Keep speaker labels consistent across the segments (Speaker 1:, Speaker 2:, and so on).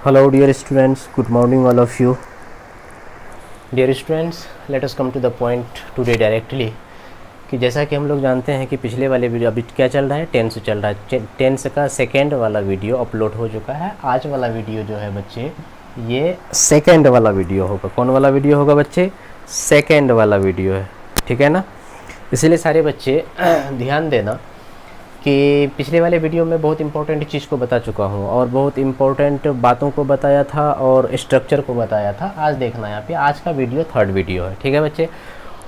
Speaker 1: Hello dear students, good morning all of you. Dear students, let us come to the point today directly कि जैसा कि हम लोग जानते हैं कि पिछले वाले वीडियो अभी क्या चल रहा है, टेंस चल रहा है। टेंस का सेकेंड वाला वीडियो अपलोड हो चुका है। आज वाला वीडियो जो है बच्चे, ये सेकेंड वाला वीडियो होगा। कौन वाला वीडियो होगा बच्चे? सेकेंड वाला वीडियो है, ठीक है ना। इसीलिए सारे बच्चे ध्यान देना कि पिछले वाले वीडियो में बहुत इंपॉर्टेंट चीज़ को बता चुका हूँ और बहुत इंपॉर्टेंट बातों को बताया था और स्ट्रक्चर को बताया था। आज देखना यहाँ पे, आज का वीडियो थर्ड वीडियो है, ठीक है बच्चे।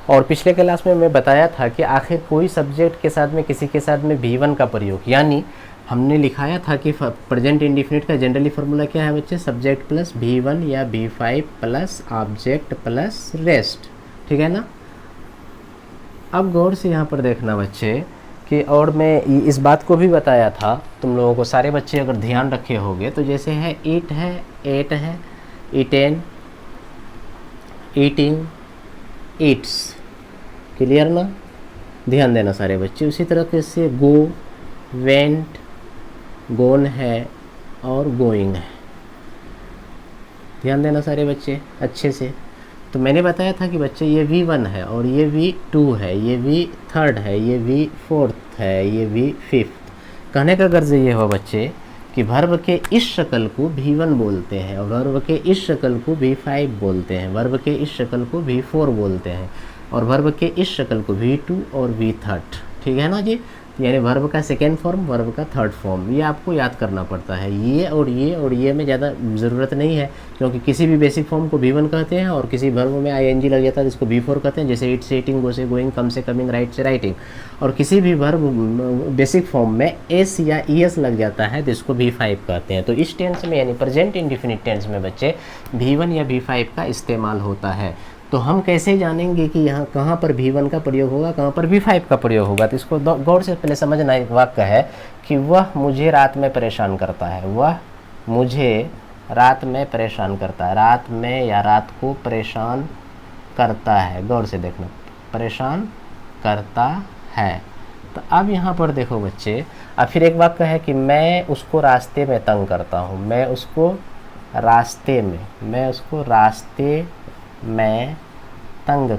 Speaker 1: और पिछले क्लास में मैं बताया था कि आखिर कोई सब्जेक्ट के साथ में किसी के साथ में V1 का प्रयोग, यानी हमने लिखाया था कि प्रेजेंट इंडिफिनिट का जनरली फार्मूला क्या है बच्चे? सब्जेक्ट प्लस V1 या V5 plus object plus rest, ठीक है ना। अब गौर से यहाँ पर देखना बच्चे कि, और मैं इस बात को भी बताया था तुम लोगों को, सारे बच्चे अगर ध्यान रखे होंगे तो जैसे है ईट है, एट है, ईटेन, ईटिंग, ईट्स, क्लियर ना। ध्यान देना सारे बच्चे। उसी तरह से गो, वेंट, गोन है और गोइंग है। ध्यान देना सारे बच्चे अच्छे से। तो मैंने बताया था कि बच्चे ये V1 है और ये V2 है, ये V3 है, ये V4 है, ये V5। कहने का गर्ज ये हो बच्चे कि वर्ब के इस शक्ल को V1 बोलते हैं और वर्ब के इस शक्ल को V5 बोलते हैं, वर्ब के इस शक्ल को V4 बोलते हैं और वर्ब के इस शक्ल को V2 और V3, ठीक है ना जी। यानी वर्ब का सेकेंड फॉर्म, वर्ब का थर्ड फॉर्म, ये आपको याद करना पड़ता है। ये और ये और ये में ज़्यादा ज़रूरत नहीं है, क्योंकि किसी भी बेसिक फॉर्म को V1 कहते हैं और किसी वर्ब में ING लग जाता है जिसको V4 कहते हैं। जैसे ईट से ईटिंग, गो से गोइंग, कम से कमिंग, राइट से राइटिंग। और किसी भी वर्ब बेसिक फॉर्म में S या ES लग जाता है तो इसको V5 कहते हैं। तो इस टेंस में यानी प्रेजेंट इंडिफिनिट टेंस में बच्चे V1 या V5 का इस्तेमाल होता है। तो हम कैसे जानेंगे कि यहाँ कहाँ पर V1 का प्रयोग होगा, कहाँ पर V5 का प्रयोग होगा? तो इसको गौर से पहले समझना। एक वाक्य है कि वह मुझे रात में परेशान करता है, वह मुझे रात में परेशान करता है। रात में या रात को परेशान करता है, गौर से देखना, परेशान करता है। तो अब यहाँ पर देखो बच्चे, अब फिर एक वाक्य है कि मैं उसको रास्ते में तंग करता हूँ, मैं उसको रास्ते में तंग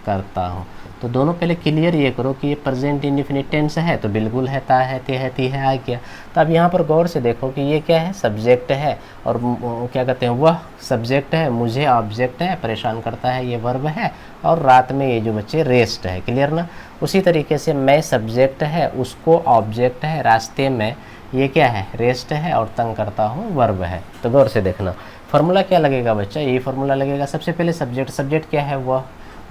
Speaker 1: करता हूँ। तो दोनों पहले क्लियर ये करो कि ये प्रेजेंट इंडिफिनिट टेंस है, तो बिल्कुल है, ता है, ते है, ती है, आ गया। तो अब यहाँ पर गौर से देखो कि ये क्या है? सब्जेक्ट है और क्या कहते हैं, वह सब्जेक्ट है, मुझे ऑब्जेक्ट है, परेशान करता है ये वर्ब है और रात में ये जो बच्चे रेस्ट है, क्लियर ना। उसी तरीके से मैं सब्जेक्ट है, उसको ऑब्जेक्ट है, रास्ते में ये क्या है? रेस्ट है और तंग करता हूँ वर्ब है। तो गौर से देखना फार्मूला क्या लगेगा बच्चा? यही फार्मूला लगेगा। सबसे पहले सब्जेक्ट क्या है?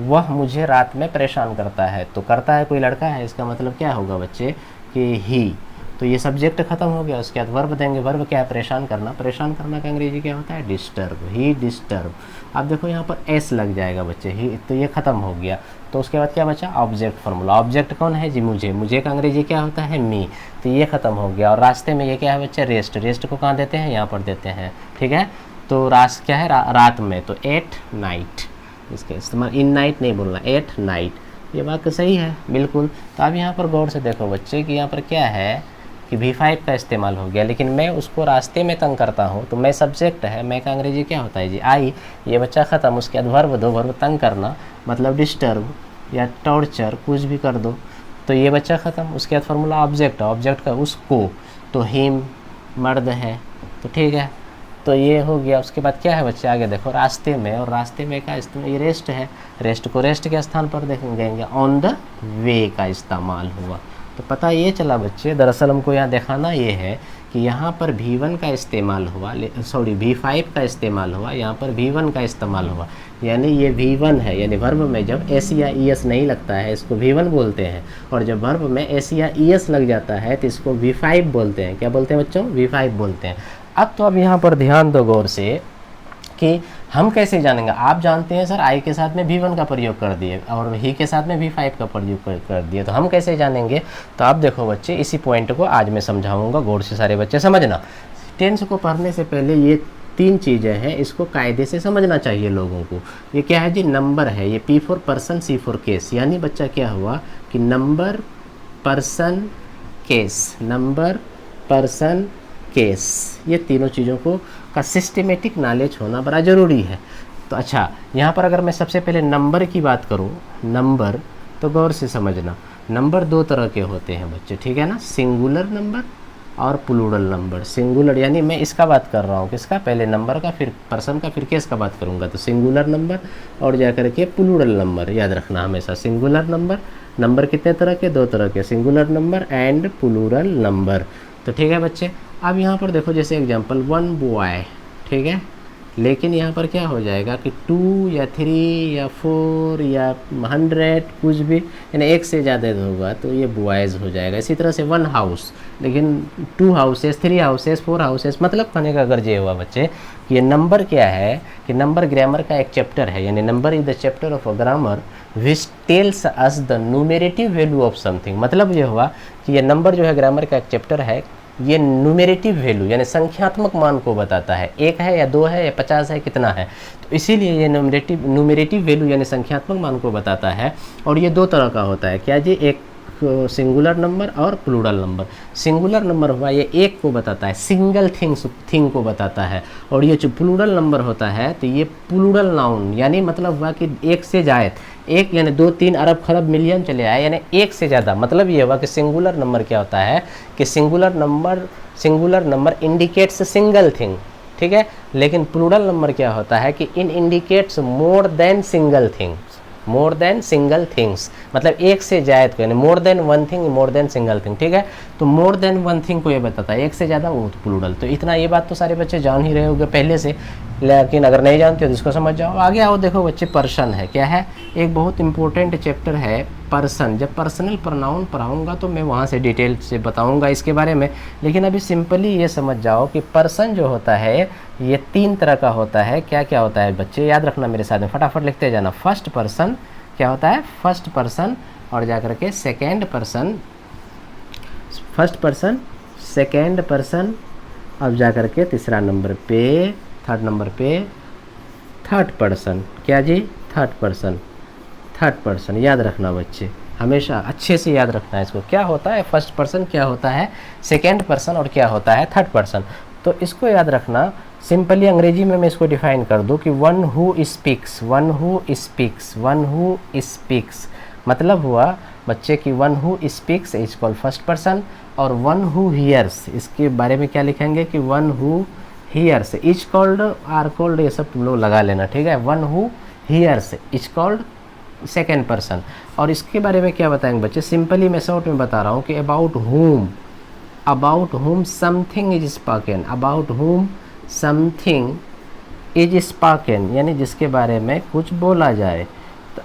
Speaker 1: वह मुझे रात में परेशान करता है। तो करता है कोई लड़का है, इसका मतलब क्या होगा बच्चे कि ही। तो ये सब्जेक्ट खत्म हो गया, उसके बाद वर्ब देंगे। वर्ब क्या है? परेशान करना। परेशान करना का अंग्रेजी क्या होता है? डिस्टर्ब, ही डिस्टर्ब। अब देखो यहाँ पर एस लग जाएगा बच्चे, ही, तो ये खत्म हो गया। तो उसके बाद क्या बचा? Object formula. ऑब्जेक्ट कौन है जी? मुझे का अंग्रेजी क्या होता है? मी। तो ये खत्म हो गया। और रास्ते में ये क्या है बच्चे? रेस्ट। रेस्ट को कहाँ देते हैं? यहाँ पर देते हैं, ठीक है। तो रात क्या है? रात में, तो एट नाइट। इसका इस्तेमाल इन नाइट नहीं बोलना, एट नाइट। ये वाक्य सही है बिल्कुल। तो अब यहाँ पर गौर से देखो बच्चे कि यहाँ पर क्या है कि V5 का इस्तेमाल हो गया, लेकिन मैं उसको रास्ते में तंग करता हूँ। तो मैं सब्जेक्ट है, मैं का अंग्रेजी क्या होता है जी? आई। ये बच्चा ख़त्म। उसके बाद वर्ब दो, वर्ब तंग करना मतलब डिस्टर्ब या टॉर्चर, कुछ भी कर दो। तो ये बच्चा ख़त्म। उसके बाद फार्मूला ऑब्जेक्ट का उसको, तो हिम मर्द है, तो ठीक है। तो ये हो गया। उसके बाद क्या है बच्चे? आगे देखो, रास्ते में, और रास्ते में का इस्तेमाल, ये रेस्ट है, रेस्ट को रेस्ट के स्थान पर देखेंगे, ऑन द वे का इस्तेमाल हुआ। तो पता ये चला बच्चे, दरअसल हमको यहाँ दिखाना ये है कि यहाँ पर V1 का इस्तेमाल हुआ, V5 का इस्तेमाल हुआ, यहाँ पर V1 का इस्तेमाल हुआ। यानी ये V1 है, यानी वर्ब में जब S या ES नहीं लगता है इसको V1 बोलते हैं, और जब वर्ब में S या ES लग जाता है तो इसको V5 बोलते हैं। क्या बोलते हैं बच्चों? V5 बोलते हैं। अब यहाँ पर ध्यान दो गौर से कि हम कैसे जानेंगे। आप जानते हैं सर आई के साथ में V1 का प्रयोग कर दिए और ही के साथ में V5 का प्रयोग कर दिए, तो हम कैसे जानेंगे? तो आप देखो बच्चे, इसी पॉइंट को आज मैं समझाऊंगा, गौर से सारे बच्चे समझना। टेंस को पढ़ने से पहले ये तीन चीज़ें हैं, इसको कायदे से समझना चाहिए लोगों को। ये क्या है जी? नंबर है। ये P for person, C for case. यानी बच्चा क्या हुआ कि number, person, case, number, person, case, ये तीनों चीज़ों को का सिस्टमेटिक नॉलेज होना बड़ा ज़रूरी है। तो अच्छा, यहाँ पर अगर मैं सबसे पहले नंबर की बात करूँ, नंबर तो गौर से समझना, नंबर दो तरह के होते हैं बच्चे, ठीक है ना, सिंगुलर नंबर और प्लूरल नंबर। सिंगुलर यानी मैं इसका बात कर रहा हूँ, किसका, पहले नंबर का, फिर पर्सन का, फिर केस का बात करूँगा। तो सिंगुलर नंबर और जा करके प्लूरल नंबर, याद रखना हमेशा। सिंगुलर नंबर, नंबर कितने तरह के, दो तरह के, singular number and plural number. तो ठीक है बच्चे, अब यहाँ पर देखो जैसे एग्जांपल 1 बॉय, ठीक है, लेकिन यहाँ पर क्या हो जाएगा कि 2 या 3 या 4 या 100 कुछ भी, यानी एक से ज़्यादा होगा तो ये बॉयज़ हो जाएगा। इसी तरह से 1 हाउस, लेकिन 2 हाउसेस, 3 हाउसेस, 4 हाउसेस, मतलब कहने का अगर ये हुआ बच्चे कि ये नंबर क्या है, कि नंबर ग्रामर का एक चैप्टर है, यानी number is the chapter of a grammar which tells us the numerative value of something. मतलब ये हुआ कि ये नंबर जो है ग्रामर का एक चैप्टर है, ये न्यूमेरेटिव वैल्यू यानी संख्यात्मक मान को बताता है, 1 है या 2 है या 50 है, कितना है। तो इसीलिए ये न्यूमेरेटिव वैल्यू यानी संख्यात्मक मान को बताता है। और ये दो तरह का होता है, क्या जी, एक सिंगुलर नंबर और प्लूरल नंबर। सिंगुलर नंबर हुआ ये एक को बताता है, सिंगल थिंग को बताता है। और ये जो प्लूरल नंबर होता है तो ये प्लूरल नाउन, यानी मतलब हुआ कि एक से जायद, एक यानी 2, 3 अरब खरब मिलियन चले आए, यानी एक से ज़्यादा। मतलब ये हुआ कि सिंगुलर नंबर क्या होता है कि singular number indicates single thing, ठीक है, लेकिन प्लूरल नंबर क्या होता है कि in indicates more than single things, more than single things, मतलब एक से जायद को, यानी more than one thing, more than single thing, ठीक है। तो मोर देन वन थिंग को ये बताता है, एक से ज़्यादा वो प्लूरल। तो इतना ये बात तो सारे बच्चे जान ही रहे होंगे पहले से, लेकिन अगर नहीं जानते हो तो इसको समझ जाओ। आगे आओ, देखो बच्चे, पर्सन है, क्या है, एक बहुत इंपॉर्टेंट चैप्टर है पर्सन। जब पर्सनल प्रोनाउन पढ़ाऊँगा तो मैं वहाँ से डिटेल से बताऊँगा इसके बारे में, लेकिन अभी सिंपली ये समझ जाओ कि पर्सन जो होता है ये 3 तरह का होता है। क्या क्या होता है बच्चे, याद रखना मेरे साथ में, फटाफट लिखते जाना। फर्स्ट पर्सन क्या होता है, फर्स्ट पर्सन, और जाकर के second person, first person, second person, अब जाकर के तीसरा नंबर पे, थर्ड नंबर पे थर्ड पर्सन। क्या जी, थर्ड पर्सन, थर्ड पर्सन, याद रखना बच्चे, हमेशा अच्छे से याद रखना है इसको। क्या होता है फर्स्ट पर्सन, क्या होता है सेकेंड पर्सन, और क्या होता है थर्ड पर्सन। तो इसको याद रखना। सिंपली अंग्रेजी में मैं इसको डिफाइन कर दूं कि one who speaks, one who speaks, one who speaks, मतलब हुआ बच्चे कि one who speaks is called first person, और वन हु हियर्स, इसके बारे में क्या लिखेंगे कि one who hears is called, are called, ये सब तुम लोग लगा लेना, ठीक है। One who hears is called second person. और इसके बारे में क्या बताएंगे बच्चे, सिंपली मैं शॉर्ट में बता रहा हूँ कि about whom something is spoken, about whom something is spoken, यानी जिसके बारे में कुछ बोला जाए। तो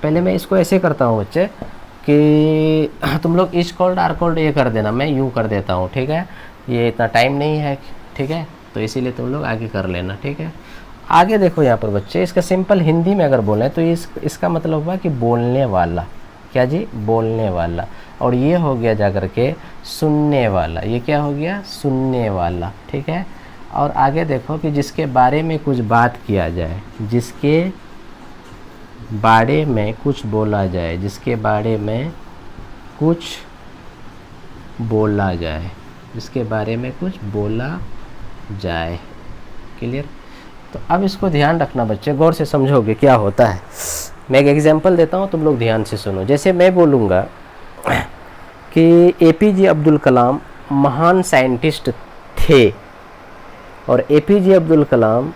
Speaker 1: पहले मैं इसको ऐसे करता हूँ बच्चे कि तुम लोग इज कॉल्ड, आर कॉल्ड ये कर देना, मैं यूँ कर देता हूँ, ठीक है, ये इतना टाइम नहीं है, ठीक है, तो इसीलिए तुम लोग आगे कर लेना, ठीक है। आगे देखो यहाँ पर बच्चे, इसका सिंपल हिंदी में अगर बोलें तो इसका मतलब हुआ कि बोलने वाला, क्या जी, बोलने वाला। और ये हो गया जाकर के सुनने वाला, ये क्या हो गया, सुनने वाला, ठीक है। और आगे देखो कि जिसके बारे में कुछ बात किया जाए, जिसके बारे में कुछ बोला जाए, जिसके बारे में कुछ बोला जाए, जिसके बारे में कुछ बोला जाए, क्लियर। तो अब इसको ध्यान रखना बच्चे, गौर से समझोगे क्या होता है। मैं एक एग्जांपल देता हूँ, तुम लोग ध्यान से सुनो। जैसे मैं बोलूँगा कि APJ अब्दुल कलाम महान साइंटिस्ट थे, और APJ अब्दुल कलाम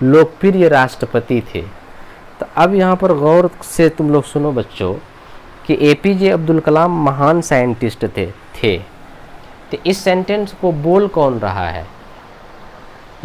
Speaker 1: लोकप्रिय राष्ट्रपति थे। तो अब यहाँ पर गौर से तुम लोग सुनो बच्चों कि APJ अब्दुल कलाम महान साइंटिस्ट थे। तो इस सेंटेंस को बोल कौन रहा है,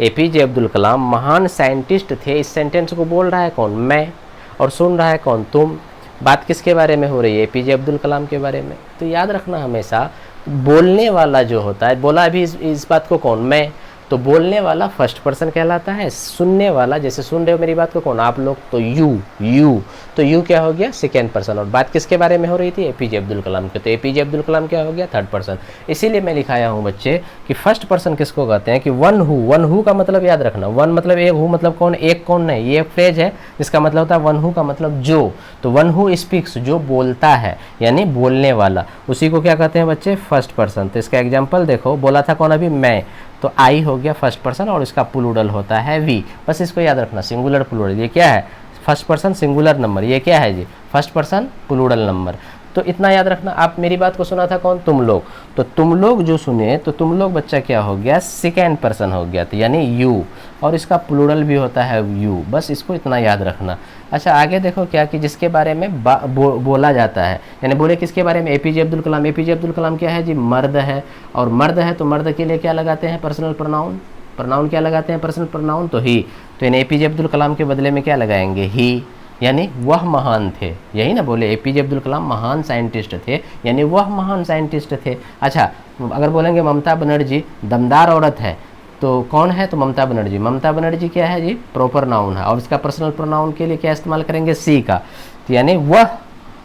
Speaker 1: APJ अब्दुल कलाम महान साइंटिस्ट थे, इस सेंटेंस को बोल रहा है कौन, मैं, और सुन रहा है कौन, तुम। बात किसके बारे में हो रही है, APJ अब्दुल कलाम के बारे में। तो याद रखना हमेशा बोलने वाला जो होता है, बोला अभी इस बात को कौन, मैं, तो बोलने वाला फर्स्ट पर्सन कहलाता है, सुनने वाला, जैसे सुन रहे हो मेरी बात को कौन, आप लोग, तो यू, तो यू क्या हो गया, सेकेंड पर्सन। और बात किसके बारे में हो रही थी, एपीजे अब्दुल कलाम के, तो एपीजे अब्दुल कलाम क्या हो गया, थर्ड पर्सन। इसीलिए मैं लिखाया हूँ बच्चे कि फर्स्ट पर्सन किसको कहते हैं, कि वन हु का मतलब याद रखना, वन मतलब एक, हु मतलब कौन, एक कौन नहीं, ये एक फ्रेज है जिसका मतलब होता है वन हु का मतलब जो, तो वन हु स्पीक्स, जो बोलता है, यानी बोलने वाला, उसी को क्या कहते हैं बच्चे, फर्स्ट पर्सन। तो इसका एग्जाम्पल देखो, बोला था कौन अभी, मैं, तो आई हो गया फर्स्ट पर्सन और इसका प्लूरल होता है वी, बस इसको याद रखना, सिंगुलर प्लूरल, ये क्या है, फर्स्ट पर्सन सिंगुलर नंबर, ये क्या है जी, फर्स्ट पर्सन प्लूरल नंबर। तो इतना याद रखना। आप मेरी बात को सुना था कौन, तुम लोग, तो तुम लोग जो सुने, तो तुम लोग बच्चा क्या हो गया, सेकेंड पर्सन हो गया, तो यानी यू, और इसका प्लूरल भी होता है यू, बस इसको इतना याद रखना। अच्छा आगे देखो क्या, कि जिसके बारे में बोला जाता है, यानी बोले किसके बारे में, एपीजे अब्दुल कलाम। एपीजे अब्दुल कलाम क्या है जी, मर्द है, और मर्द है तो मर्द के लिए क्या लगाते हैं, पर्सनल प्रोनाउन, प्रोनाउन क्या लगाते हैं, पर्सनल प्रोनाउन, तो ही, तो यानी एपीजे अब्दुल कलाम के बदले में क्या लगाएंगे, ही, यानी वह महान थे, यही ना बोले, एपीजे अब्दुल कलाम महान साइंटिस्ट थे, यानी वह महान साइंटिस्ट थे। अच्छा अगर बोलेंगे ममता बनर्जी दमदार औरत है, तो कौन है, तो ममता बनर्जी। ममता बनर्जी क्या है जी, प्रॉपर नाउन है, और इसका पर्सनल प्रोनाउन के लिए क्या इस्तेमाल करेंगे, सी का, तो यानी वह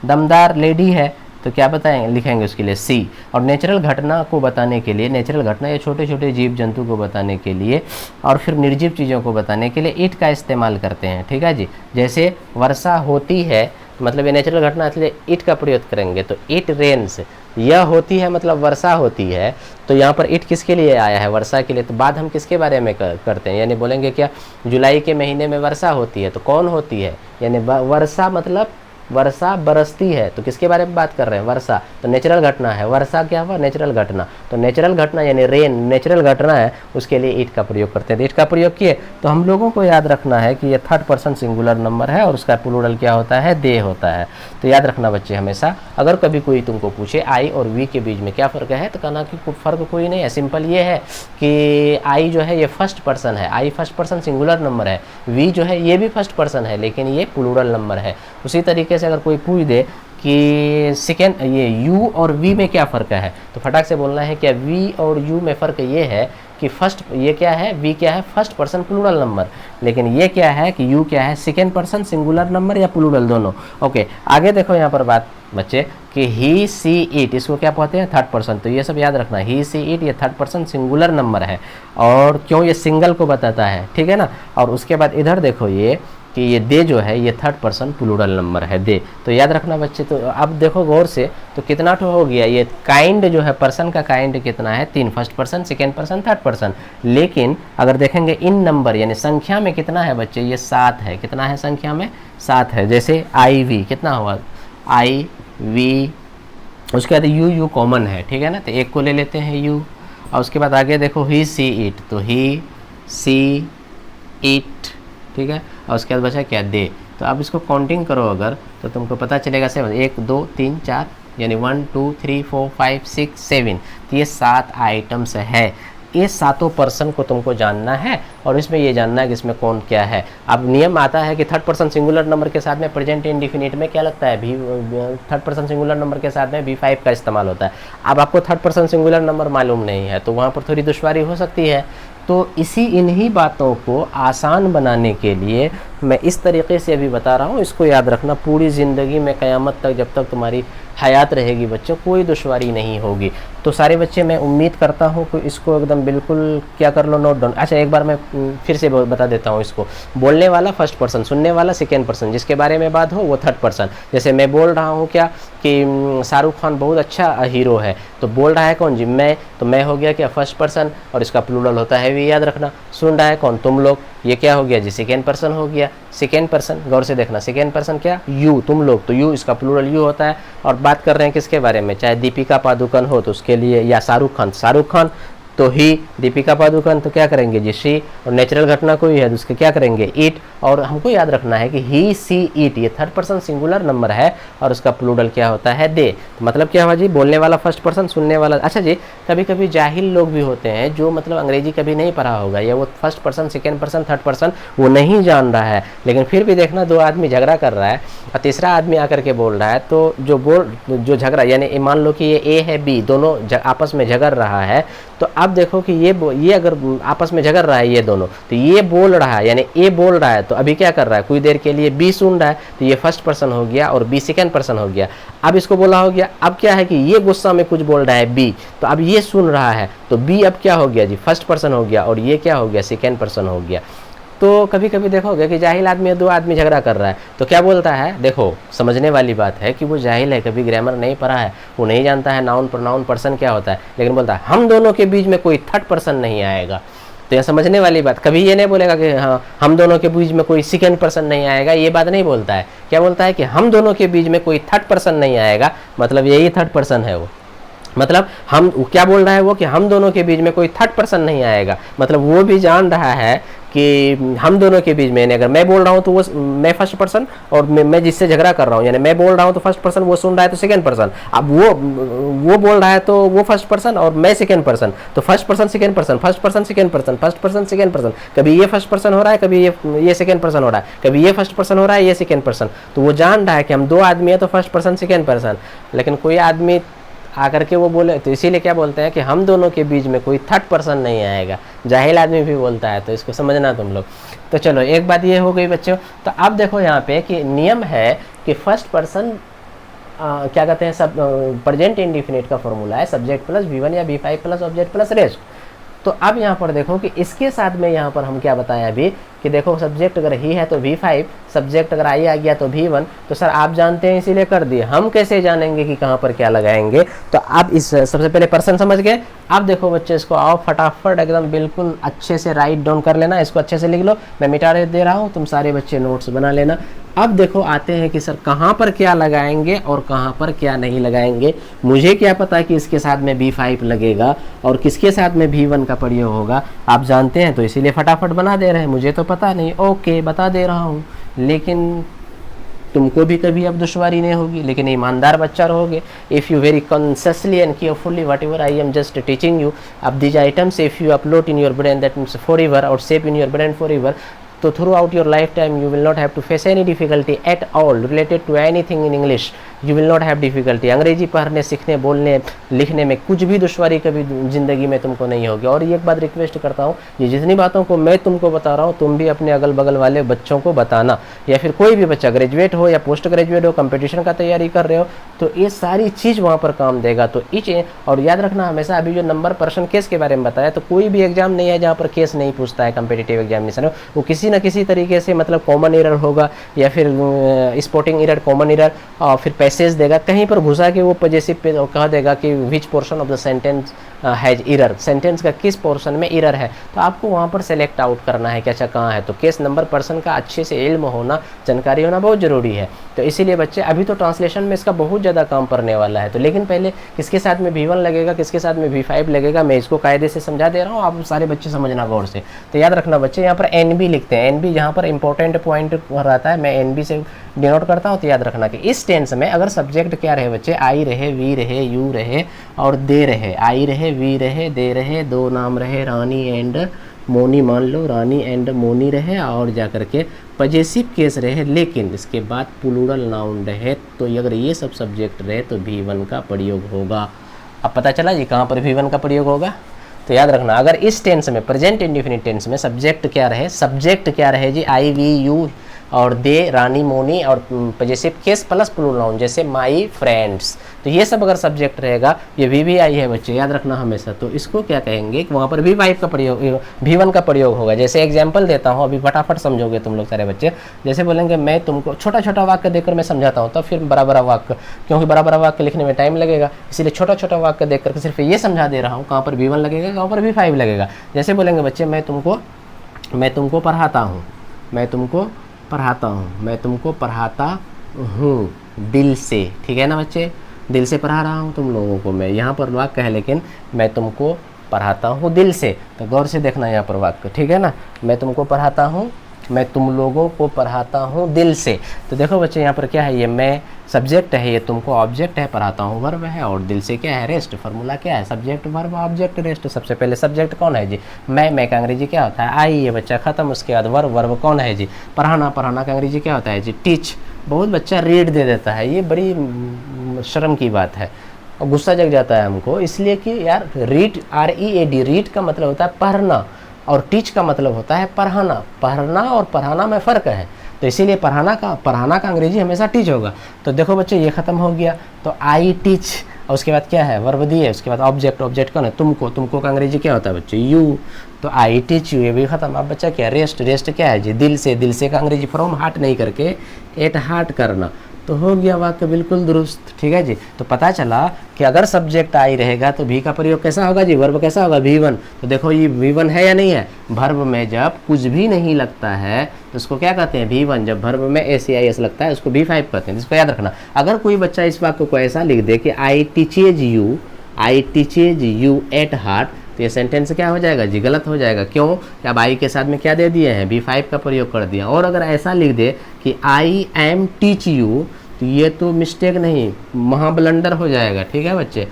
Speaker 1: दमदार लेडी है, तो क्या बताएंगे, लिखेंगे उसके लिए सी। और नेचुरल घटना को बताने के लिए, नेचुरल घटना ये छोटे छोटे जीव जंतु को बताने के लिए, और फिर निर्जीव चीज़ों को बताने के लिए इट का इस्तेमाल करते हैं, ठीक है जी। जैसे वर्षा होती है, मतलब ये नेचुरल घटना, इसलिए इट का प्रयोग करेंगे, तो इट रेन्स, यह होती है मतलब वर्षा होती है, तो यहाँ पर इट किसके लिए आया है, वर्षा के लिए। तो बात हम किसके बारे में करते हैं, यानी बोलेंगे क्या, जुलाई के महीने में वर्षा होती है, तो कौन होती है, यानी वर्षा मतलब वर्षा बरसती है, तो किसके बारे में बात कर रहे हैं, वर्षा, तो नेचुरल घटना है, वर्षा क्या हुआ, नेचुरल घटना, तो नेचुरल घटना यानी रेन नेचुरल घटना है, उसके लिए इट का प्रयोग करते हैं। तो इट का प्रयोग किए, तो हम लोगों को याद रखना है कि ये थर्ड पर्सन सिंगुलर नंबर है, और उसका प्लूरल क्या होता है, दे होता है। तो याद रखना बच्चे हमेशा, अगर कभी कोई तुमको पूछे आई और वी के बीच में क्या फ़र्क है, तो कहना कि फ़र्क कोई नहीं है, सिंपल ये है कि आई जो है ये फर्स्ट पर्सन है, आई फर्स्ट पर्सन सिंगुलर नंबर है, वी जो है ये भी फर्स्ट पर्सन है, लेकिन ये प्लूरल नंबर है। उसी तरीके से अगर कोई पूछ दे कि सेकेंड ये यू और वी में क्या फ़र्क है, तो फटाक से बोलना है क्या, वी और यू में फ़र्क ये है कि फर्स्ट ये क्या है, वी क्या है, फर्स्ट पर्सन प्लूरल नंबर, लेकिन ये क्या है कि यू क्या है, सेकेंड पर्सन सिंगुलर नंबर या प्लूरल दोनों। ओके आगे देखो यहाँ पर बात बच्चे कि ही सी इट, इसको क्या कहते हैं, थर्ड पर्सन। तो ये सब याद रखना, ही सी इट ये थर्ड पर्सन सिंगुलर नंबर है, और क्यों, ये सिंगल को बताता है, ठीक है ना। और उसके बाद इधर देखो ये कि ये दे जो है ये थर्ड पर्सन प्लूरल नंबर है, दे, तो याद रखना बच्चे। तो अब देखो गौर से, तो कितना तो हो गया, ये काइंड जो है, पर्सन का काइंड कितना है, 3, first person second person third person. लेकिन अगर देखेंगे इन नंबर यानी संख्या में कितना है बच्चे, ये 7 है, कितना है संख्या में, 7 है। जैसे आई वी कितना हुआ, आई वी, उसके बाद यू कॉमन है, ठीक है ना, तो एक को ले लेते हैं यू, और उसके बाद आगे देखो ही सी इट, तो ही सी इट, ठीक है, और उसके बाद बचा क्या, दे। तो आप इसको काउंटिंग करो अगर, तो तुमको पता चलेगा 7, 1 2 3 4, यानी 1 2 3 4 5 6 7, तो ये 7 आइटम्स है। ये सातों पर्सन को तुमको जानना है, और इसमें ये जानना है कि इसमें कौन क्या है। अब नियम आता है कि थर्ड पर्सन सिंगुलर नंबर के साथ में प्रेजेंट इंडिफिनिट में क्या लगता है, भी थर्ड पर्सन सिंगुलर नंबर के साथ में V5 का इस्तेमाल होता है। अब आपको थर्ड पर्सन सिंगुलर नंबर मालूम नहीं है, तो वहाँ पर थोड़ी दुश्वारी हो सकती है। तो इन्हीं बातों को आसान बनाने के लिए मैं इस तरीके से अभी बता रहा हूँ, इसको याद रखना, पूरी ज़िंदगी में क़यामत तक जब तक तुम्हारी हयात रहेगी बच्चों, कोई दुश्वारी नहीं होगी। तो सारे बच्चे मैं उम्मीद करता हूँ कि इसको एकदम बिल्कुल क्या कर लो, नोट डाउन। अच्छा एक बार मैं फिर से बता देता हूँ इसको, बोलने वाला फर्स्ट पर्सन, सुनने वाला सेकेंड पर्सन, जिसके बारे में बात हो वो थर्ड पर्सन। जैसे मैं बोल रहा हूँ क्या कि शाहरुख खान बहुत अच्छा हीरो है, तो बोल रहा है कौन जी, मैं, तो मैं हो गया क्या, फर्स्ट पर्सन, और इसका प्लूरल होता है भी, याद रखना। सुन रहा है कौन, तुम लोग, ये क्या हो गया जी, सेकेंड पर्सन हो गया, सेकेंड पर्सन, गौर से देखना, सेकेंड पर्सन क्या, यू, तुम लोग, तो यू इसका प्लूरल यू होता है। और बात कर रहे हैं किसके बारे में, चाहे दीपिका पादुकोण हो तो उसके लिए, या शाहरुख खान तो ही, दीपिका पादुकोण तो क्या करेंगे जी, शी, और नेचुरल घटना कोई है तो उसके क्या करेंगे, इट। और हमको याद रखना है कि ही सी इट ये थर्ड पर्सन सिंगुलर नंबर है, और उसका प्लूरल क्या होता है, दे। तो मतलब क्या हुआ जी, बोलने वाला फर्स्ट पर्सन, सुनने वाला। अच्छा जी, कभी कभी जाहिल लोग भी होते हैं जो मतलब अंग्रेजी कभी नहीं पढ़ा होगा, या वो first person second person third person वो नहीं जान रहा है, लेकिन फिर भी देखना 2 आदमी झगड़ा कर रहा है और तीसरा आदमी आकर के बोल रहा है, तो जो झगड़ा, यानी मान लो कि ये ए है बी, दोनों आपस में झगड़ रहा है, तो अब देखो कि ये अगर आपस में झगड़ रहा है ये दोनों, तो ये बोल रहा है यानी ए बोल रहा है, तो अभी क्या कर रहा है, कुछ देर के लिए बी सुन रहा है, तो ये फर्स्ट पर्सन हो गया और बी सेकेंड पर्सन हो गया। अब इसको बोला हो गया, अब क्या है कि ये गुस्सा में कुछ बोल रहा है बी, तो अब ये सुन रहा है, तो बी अब क्या हो गया जी, फर्स्ट पर्सन हो गया और ये क्या हो गया, सेकेंड पर्सन हो गया। तो कभी कभी देखोगे कि जाहिल आदमी या दो आदमी झगड़ा कर रहा है, तो क्या बोलता है, देखो समझने वाली बात है कि वो जाहिल है, कभी ग्रामर नहीं पढ़ा है, वो नहीं जानता है नाउन प्रोनाउन पर्सन क्या होता है, लेकिन बोलता है हम दोनों के बीच में कोई थर्ड पर्सन नहीं आएगा। तो यह समझने वाली बात, कभी ये नहीं बोलेगा कि हाँ हम दोनों के बीच में कोई सेकेंड पर्सन नहीं आएगा, ये बात नहीं बोलता है। क्या बोलता है कि हम दोनों के बीच में कोई थर्ड पर्सन नहीं आएगा, मतलब यही थर्ड पर्सन है वो। मतलब हम क्या बोल रहा है वो कि हम दोनों के बीच में कोई थर्ड पर्सन नहीं आएगा, मतलब वो भी जान रहा है कि हम दोनों के बीच में, यानी अगर मैं बोल रहा हूँ तो वो मैं फर्स्ट पर्सन, और मैं जिससे झगड़ा कर रहा हूँ यानी मैं बोल रहा हूँ तो फर्स्ट पर्सन, वो सुन रहा है तो सेकंड पर्सन। अब वो बोल रहा है तो वो फर्स्ट पर्सन और मैं सेकंड पर्सन, तो first person second person, first person second person, first person second person, कभी ये फर्स्ट पर्सन हो रहा है, कभी ये सेकंड पर्सन हो रहा है, कभी ये फर्स्ट पर्सन हो रहा है, ये सेकंड पर्सन। तो वो जान रहा है कि हम दो आदमी है तो फर्स्ट पर्सन सेकंड पर्सन, लेकिन कोई आदमी आकर के वो बोले, तो इसीलिए क्या बोलते हैं कि हम दोनों के बीच में कोई थर्ड पर्सन नहीं आएगा। जाहिल आदमी भी बोलता है, तो इसको समझना तुम लोग। तो चलो एक बात ये हो गई बच्चों। तो अब देखो यहाँ पे कि नियम है कि फर्स्ट पर्सन क्या कहते हैं, सब प्रेजेंट इंडिफिनिट का फॉर्मूला है सब्जेक्ट प्लस V1 या V5 plus object plus rest. तो अब यहाँ पर देखो कि इसके साथ में यहाँ पर हम क्या बताया अभी कि देखो सब्जेक्ट अगर ही है तो V5, सब्जेक्ट अगर आई आ गया तो V1। तो सर आप जानते हैं इसीलिए कर दिए, हम कैसे जानेंगे कि कहाँ पर क्या लगाएंगे। तो आप इस सबसे पहले पर्सन समझ गए। अब देखो बच्चे इसको आओ फटाफट एकदम बिल्कुल अच्छे से राइट डाउन कर लेना, इसको अच्छे से लिख लो, मैं मिटा दे रहा हूँ, तुम सारे बच्चे नोट्स बना लेना। अब देखो आते हैं कि सर कहाँ पर क्या लगाएंगे और कहाँ पर क्या नहीं लगाएंगे। मुझे क्या पता कि इसके साथ में V5 लगेगा और किसके साथ में V1 का प्रयोग होगा, आप जानते हैं, तो इसीलिए फटाफट बना दे रहे हैं। मुझे तो पता नहीं, ओके बता दे रहा हूँ, लेकिन तुमको भी कभी अब दुश्वारी नहीं होगी, लेकिन ईमानदार बच्चा रहोगे। If you very consciously and carefully whatever I am just teaching you, अब these items if you upload in your brain that means forever और save in your brain forever, तो throughout your lifetime you will not have to face any difficulty at all related to anything in English. You will not have difficulty. अंग्रेजी पढ़ने सीखने बोलने लिखने में कुछ भी दुश्वारी कभी ज़िंदगी में तुमको नहीं होगी। और एक बात रिक्वेस्ट करता हूँ, ये जितनी बातों को मैं तुमको बता रहा हूँ तुम भी अपने अगल बगल वाले बच्चों को बताना, या फिर कोई भी बच्चा ग्रेजुएट हो या पोस्ट ग्रेजुएट हो, कंपटीशन का तैयारी कर रहे हो, तो ये सारी चीज़ वहाँ पर काम देगा। तो और याद रखना हमेशा, अभी जो नंबर पर्सन केस के बारे में बताया, तो कोई भी एग्जाम नहीं है जहाँ पर केस नहीं पूछता है कम्पिटिटिव एग्जामिनेशन, वो किसी न किसी तरीके से मतलब कॉमन एरर होगा या फिर स्पॉटिंग एरर, कॉमन एरर, और फिर पैसेज देगा कहीं पर घुसा के वो पजेसिव पे कह देगा कि which portion of the sentence has error, sentence का किस पोर्शन में एरर है, तो आपको वहाँ पर सेलेक्ट आउट करना है कि अच्छा कहाँ है। तो केस नंबर पर्सन का अच्छे से इल्म होना, जानकारी होना बहुत ज़रूरी है। तो इसीलिए बच्चे अभी तो ट्रांसलेशन में इसका बहुत ज़्यादा काम पड़ने वाला है। तो लेकिन पहले किसके साथ में V1 लगेगा, किसके साथ में V5 लगेगा, मैं इसको कायदे से समझा दे रहा हूँ, आप सारे बच्चे समझना गौर से। तो याद रखना बच्चे, यहाँ पर NB लिखते हैं, NB जहाँ पर इंपॉर्टेंट पॉइंट रहता है मैं NB से डिनोट करता हूँ। तो याद रखना कि इस टेंस में अगर सब्जेक्ट क्या रहे बच्चे, आई रहे, वी रहे, यू रहे और दे रहे, आई रहे, वी रहे, दे रहे, दो नाम रहे रानी एंड मोनी, मान लो रानी एंड मोनी रहे, और जा करके पजेसिव केस रहे, लेकिन इसके बाद प्लूरल नाउन रहे, तो अगर ये सब सब्जेक्ट रहे तो V1 का प्रयोग होगा। अब पता चला जी कहाँ पर V1 का प्रयोग होगा। तो याद रखना अगर इस टेंस में, प्रेजेंट इंडिफिनिट टेंस में सब्जेक्ट क्या रहे जी, आई, वी, यू और दे, रानी, मोनी और possessive case plus plural noun जैसे माई फ्रेंड्स, तो ये सब अगर सब्जेक्ट रहेगा, ये VVI है बच्चे याद रखना हमेशा, तो इसको क्या कहेंगे कि वहाँ पर V5 का प्रयोग, V1 का प्रयोग होगा। जैसे एग्जाम्पल देता हूँ, अभी फटाफट समझोगे तुम लोग सारे बच्चे। जैसे बोलेंगे मैं तुमको, छोटा छोटा वाक्य देकर मैं समझाता हूँ, तब फिर बड़ा बड़ा वाक्य, क्योंकि बड़ा बड़ा वाक्य लिखने में टाइम लगेगा, इसलिए छोटा छोटा वाक्य देख करके सिर्फ ये समझा दे रहा हूँ कहाँ पर V1 लगेगा, कहाँ पर V5 लगेगा। जैसे बोलेंगे बच्चे मैं तुमको पढ़ाता हूँ, मैं तुमको पढ़ाता हूँ दिल से, ठीक है ना बच्चे, दिल से पढ़ा रहा हूँ तुम लोगों को मैं, यहाँ पर वाक्य है लेकिन मैं तुमको पढ़ाता हूँ दिल से। तो गौर से देखना यहाँ पर वाक्य, ठीक है ना, मैं तुमको पढ़ाता हूँ, मैं तुम लोगों को पढ़ाता हूँ दिल से। तो देखो बच्चे यहाँ पर क्या है, ये मैं सब्जेक्ट है, ये तुमको ऑब्जेक्ट है, पढ़ाता हूँ वर्ब है, और दिल से क्या है रेस्ट। फार्मूला क्या है, सब्जेक्ट वर्ब ऑब्जेक्ट रेस्ट। सबसे पहले सब्जेक्ट कौन है जी, मैं का अंग्रेजी क्या होता है, आई, ये बच्चा खत्म। उसके बाद वर्ब कौन है जी, पढ़ाना का अंग्रेजी क्या होता है जी, टीच। बहुत बच्चा रीड दे देता है, ये बड़ी शर्म की बात है। और गुस्सा जग जाता है हमको, इसलिए कि यार रीड, READ, रीड का मतलब होता है पढ़ना और टीच का मतलब होता है पढ़ाना। पढ़ना और पढ़ाना में फ़र्क है, तो इसीलिए पढ़ाना का अंग्रेजी हमेशा टीच होगा। तो देखो बच्चे ये ख़त्म हो गया, तो आई टीच, और उसके बाद क्या है, वर्ब दिए, उसके बाद ऑब्जेक्ट, ऑब्जेक्ट कौन है, तुमको, तुमको का अंग्रेजी क्या होता है बच्चे, यू, तो आई टीच यू, ये भी खत्म। अब बच्चा क्या, रेस्ट, रेस्ट क्या है जी, दिल से, दिल से का अंग्रेजी फ्रॉम हार्ट नहीं करके एट हार्ट करना, तो हो गया वाक्य बिल्कुल दुरुस्त। ठीक है जी, तो पता चला कि अगर सब्जेक्ट आई रहेगा तो भी का प्रयोग कैसा होगा जी, वर्ब कैसा होगा, V1। तो देखो ये V1 है या नहीं है, वर्ब में जब कुछ भी नहीं लगता है तो उसको क्या कहते हैं, V1। जब वर्ब में ACIS लगता है उसको V5 कहते हैं, इसको याद रखना। अगर कोई बच्चा इस वाक्य को ऐसा लिख दे कि आई टीचेज यू एट हार्ट, तो ये सेंटेंस क्या हो जाएगा जी, गलत हो जाएगा। क्यों, कि अब आई के साथ में क्या दे दिए हैं, V5 का प्रयोग कर दिया। और अगर ऐसा लिख दे कि आई एम टीच यू, तो ये तो मिस्टेक नहीं, महा ब्लंडर हो जाएगा। ठीक है बच्चे,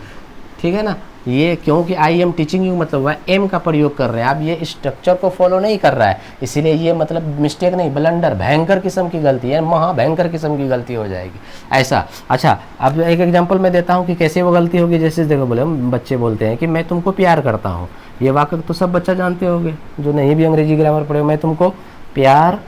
Speaker 1: ठीक है ना, ये क्योंकि आई एम टीचिंग यू मतलब वह एम का प्रयोग कर रहे हैं, अब ये स्ट्रक्चर को फॉलो नहीं कर रहा है, इसीलिए ये मतलब मिस्टेक नहीं, ब्लंडर, भयंकर किस्म की गलती है, महा भयंकर किस्म की गलती हो जाएगी ऐसा। अच्छा, अब एक एग्जांपल मैं देता हूँ कि कैसे वो गलती होगी। जैसे देखो, बोले बच्चे बोलते हैं कि मैं तुमको प्यार करता हूँ, ये वाक्य तो सब बच्चा जानते होंगे जो नहीं भी अंग्रेजी ग्रामर पढ़े, मैं तुमको प्यार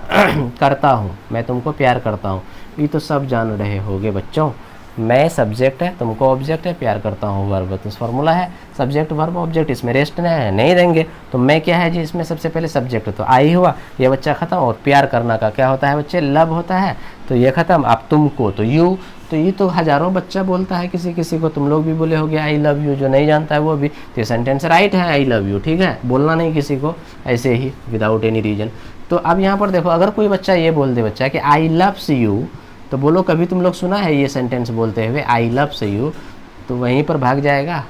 Speaker 1: करता हूँ, मैं तुमको प्यार करता हूँ, ये तो सब जान रहे होंगे बच्चों। मैं सब्जेक्ट है, तुमको ऑब्जेक्ट है, प्यार करता हूँ वर्ब, तो फॉर्मूला है सब्जेक्ट वर्ब ऑब्जेक्ट, इसमें रेस्ट नहीं देंगे, तो मैं क्या है जी, इसमें सबसे पहले सब्जेक्ट तो आई हुआ, ये बच्चा खत्म। और प्यार करना का क्या होता है बच्चे, लव होता है, तो ये खत्म। अब तुमको तो यू, तो ये तो हज़ारों बच्चा बोलता है, किसी किसी को, तुम लोग भी बोले होगे आई लव यू, जो नहीं जानता है वो भी, तो ये सेंटेंस राइट है, आई लव यू। ठीक है, बोलना नहीं किसी को ऐसे ही विदाउट एनी रीजन। तो अब यहाँ पर देखो, अगर कोई बच्चा ये बोल दे बच्चा कि आई लव्स यू, तो बोलो कभी तुम लोग सुना है ये सेंटेंस बोलते हुए आई लव्स यू, तो वहीं पर भाग जाएगा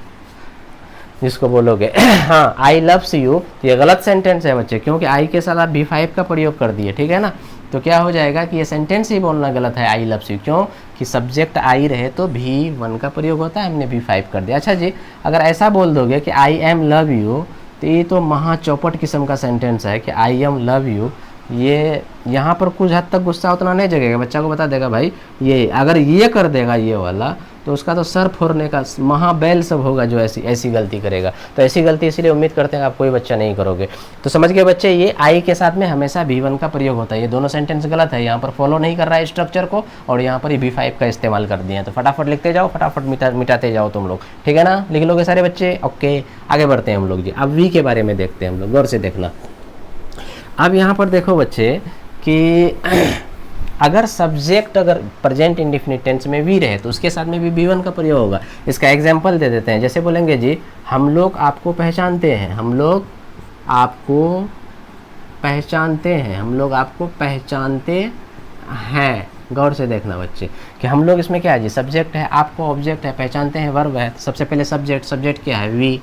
Speaker 1: जिसको बोलोगे हाँ आई लव्स यू, तो ये गलत सेंटेंस है बच्चे, क्योंकि आई के साथ आप V5 का प्रयोग कर दिए। ठीक है ना, तो क्या हो जाएगा कि ये सेंटेंस ही बोलना गलत है, आई लव्स यू, क्यों कि सब्जेक्ट आई रहे तो V1 का प्रयोग होता है, हमने V5 कर दिया। अच्छा जी, अगर ऐसा बोल दोगे कि आई एम लव यू, तो ये तो महा चौपट किस्म का सेंटेंस है कि आई एम लव यू, ये यहाँ पर कुछ हद तक गुस्सा उतना नहीं जगेगा, बच्चा को बता देगा भाई ये अगर ये कर देगा ये वाला, तो उसका तो सर फोड़ने का महाबैल सब होगा जो ऐसी गलती करेगा। तो ऐसी गलती इसलिए उम्मीद करते हैं आप कोई बच्चा नहीं करोगे। तो समझ गए बच्चे, ये आई के साथ में हमेशा V1 का प्रयोग होता है, ये दोनों सेंटेंस गलत है, यहाँ पर फॉलो नहीं कर रहा है स्ट्रक्चर को, और यहाँ पर ही V5 का इस्तेमाल कर दिया है। तो फटाफट लिखते जाओ, फटाफट मिटाते जाओ तुम लोग। ठीक है ना, लिख लोगे सारे बच्चे, ओके। आगे बढ़ते हैं हम लोग जी, अब वी के बारे में देखते हैं हम लोग, गौर से देखना। अब यहाँ पर देखो बच्चे कि अगर सब्जेक्ट अगर प्रेजेंट इंडेफिनिट टेंस में वी रहे तो उसके साथ में भी V1 का प्रयोग होगा। इसका एग्जांपल दे देते हैं, जैसे बोलेंगे जी हम लोग आपको पहचानते हैं, हम लोग आपको पहचानते हैं, हम लोग आपको पहचानते हैं। गौर से देखना बच्चे कि हम लोग इसमें क्या है जी, सब्जेक्ट है, आपको ऑब्जेक्ट है, पहचानते हैं वर्ब है, तो सबसे पहले सब्जेक्ट क्या है, वी,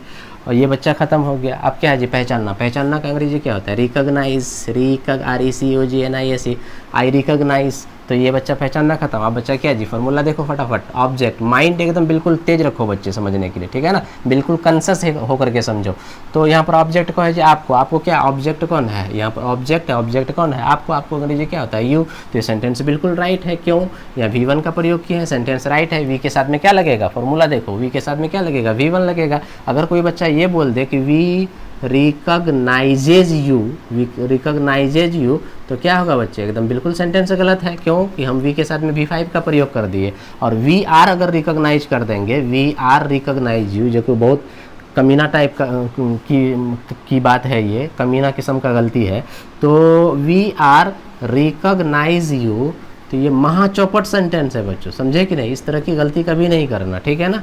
Speaker 1: और ये बच्चा खत्म हो गया। अब क्या है जी, पहचानना, पहचानना का अंग्रेजी क्या होता है, रिकॉग्नाइज, RECOGNIZE, आई रिकॉग्नाइज, तो ये बच्चा पहचानना खत्म। अब बच्चा क्या है जी, फॉर्मूला देखो फटाफट, ऑब्जेक्ट, माइंड एकदम बिल्कुल तेज रखो बच्चे समझने के लिए, ठीक है ना, बिल्कुल कॉन्शियस होकर के समझो। तो यहाँ पर ऑब्जेक्ट को है जी आपको क्या, ऑब्जेक्ट कौन है, यहाँ पर ऑब्जेक्ट है, ऑब्जेक्ट कौन है, आपको अंग्रेजी क्या होता है, यू। तो ये सेंटेंस बिल्कुल राइट है, क्यों, यहाँ V1 का प्रयोग किया है, सेंटेंस राइट है। वी के साथ में क्या लगेगा, फॉर्मूला देखो, वी के साथ में क्या लगेगा, V1 लगेगा। अगर कोई बच्चा ये बोल दे कि वी रिकॉग्नाइजेज यू, तो क्या होगा बच्चे, एकदम बिल्कुल सेंटेंस गलत है, क्यों कि हम वी के साथ में V5 का प्रयोग कर दिए। और वी आर अगर रिकॉग्नाइज कर देंगे, वी आर रिकॉग्नाइज यू, जो कि बहुत कमीना टाइप का की बात है, ये कमीना किस्म का गलती है। तो वी आर रिकॉग्नाइज यू, तो ये महा चौपट सेंटेंस है बच्चों, समझे कि नहीं, इस तरह की गलती कभी नहीं करना, ठीक है ना।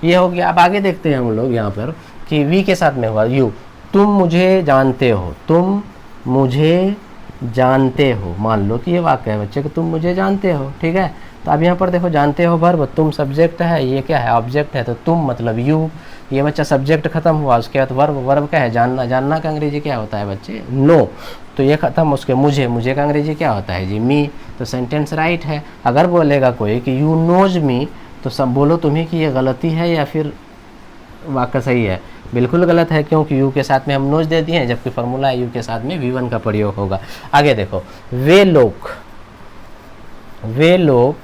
Speaker 1: ये हो गया। अब आगे देखते हैं हम लोग यहाँ पर कि वी के साथ में हुआ यू, तुम मुझे जानते हो, तुम मुझे जानते हो, मान लो कि ये वाक्य है बच्चे कि तुम मुझे जानते हो, ठीक है। तो अब यहाँ पर देखो, जानते हो वर्ब, तुम सब्जेक्ट है, ये क्या है, ऑब्जेक्ट है, तो तुम मतलब यू, ये बच्चा सब्जेक्ट खत्म हुआ, उसके बाद वर्ब क्या है, जानना, जानना का अंग्रेजी क्या होता है बच्चे, नो, तो ये खत्म। उसके मुझे का अंग्रेजी क्या होता है जी, मी, तो सेंटेंस राइट है। अगर बोलेगा कोई कि यू नोज मी, तो सब बोलो तुम्हें कि ये गलती है या फिर वाक्य सही है, बिल्कुल गलत है, क्योंकि यू के साथ में हम नोज दे दिए हैं, जबकि फॉर्मूला है यू के साथ में V1 का प्रयोग होगा। आगे देखो, वे लोग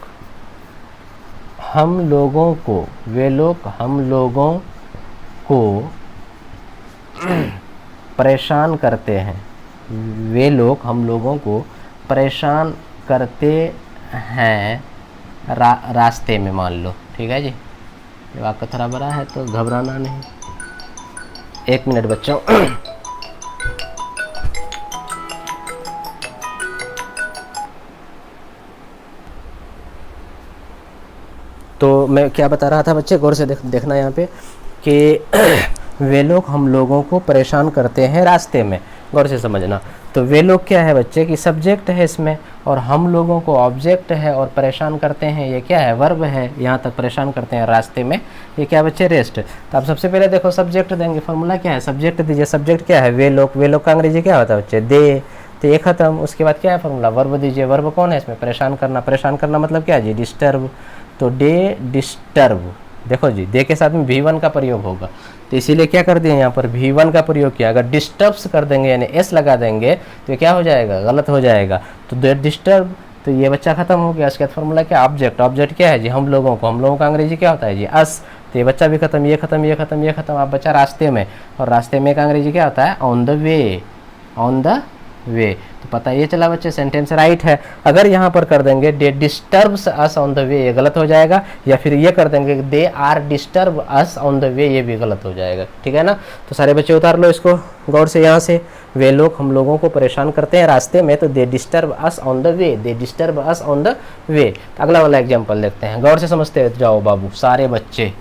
Speaker 1: हम लोगों को, वे लोग हम लोगों को परेशान करते हैं, वे लोग हम लोगों को परेशान करते हैं रास्ते में, मान लो। ठीक है जी, ये वाक्य थोड़ा बड़ा है तो घबराना नहीं। 1 मिनट बच्चों। तो मैं क्या बता रहा था बच्चे, गौर से देखना यहाँ पे कि वे लोग हम लोगों को परेशान करते हैं रास्ते में, गौर से समझना। तो वे लोग क्या है बच्चे कि सब्जेक्ट है इसमें, और हम लोगों को ऑब्जेक्ट है, और परेशान करते हैं ये क्या है, वर्ब है। यहाँ तक परेशान करते हैं रास्ते में, ये क्या बच्चे, रेस्ट। तो आप सबसे पहले देखो सब्जेक्ट देंगे, फॉर्मूला क्या है, सब्जेक्ट दीजिए। सब्जेक्ट क्या है, वे लोग। वे लोग का अंग्रेजी क्या होता है बच्चे, दे। तो ये खत्म। उसके बाद क्या है फॉर्मूला, वर्ब दीजिए। वर्ब कौन है इसमें, परेशान करना। परेशान करना मतलब क्या है जी, डिस्टर्ब। तो डे डिस्टर्ब, देखो जी दे के साथ में V1 का प्रयोग होगा, तो इसीलिए क्या कर दिए यहाँ पर V1 का प्रयोग किया। अगर डिस्टर्ब्स कर देंगे यानी S लगा देंगे तो क्या हो जाएगा, गलत हो जाएगा। तो दे डिस्टर्ब, तो ये बच्चा खत्म हो गया। इसके बाद फॉर्मूला क्या, ऑब्जेक्ट। ऑब्जेक्ट क्या है जी, हम लोगों को। हम लोगों का अंग्रेजी क्या होता है जी, अस। तो ये बच्चा भी खत्म, ये खत्म, ये खत्म, ये खत्म। आप बच्चा रास्ते में, और रास्ते में का अंग्रेजी क्या होता है, on the way. On the वे, तो पता ये चला बच्चे, सेंटेंस राइट है। अगर यहाँ पर कर देंगे they disturbs us on the way, ये गलत हो जाएगा। या फिर ये कर देंगे they are disturb us on the way, ये भी गलत हो जाएगा। ठीक है ना। तो सारे बच्चे उतार लो इसको गौर से। यहाँ से वे लोग हम लोगों को परेशान करते हैं रास्ते में, तो they disturb us on the way, they disturb us on the way. अगला वाला एग्जाम्पल देखते हैं, गौर से समझते जाओ बाबू सारे बच्चे।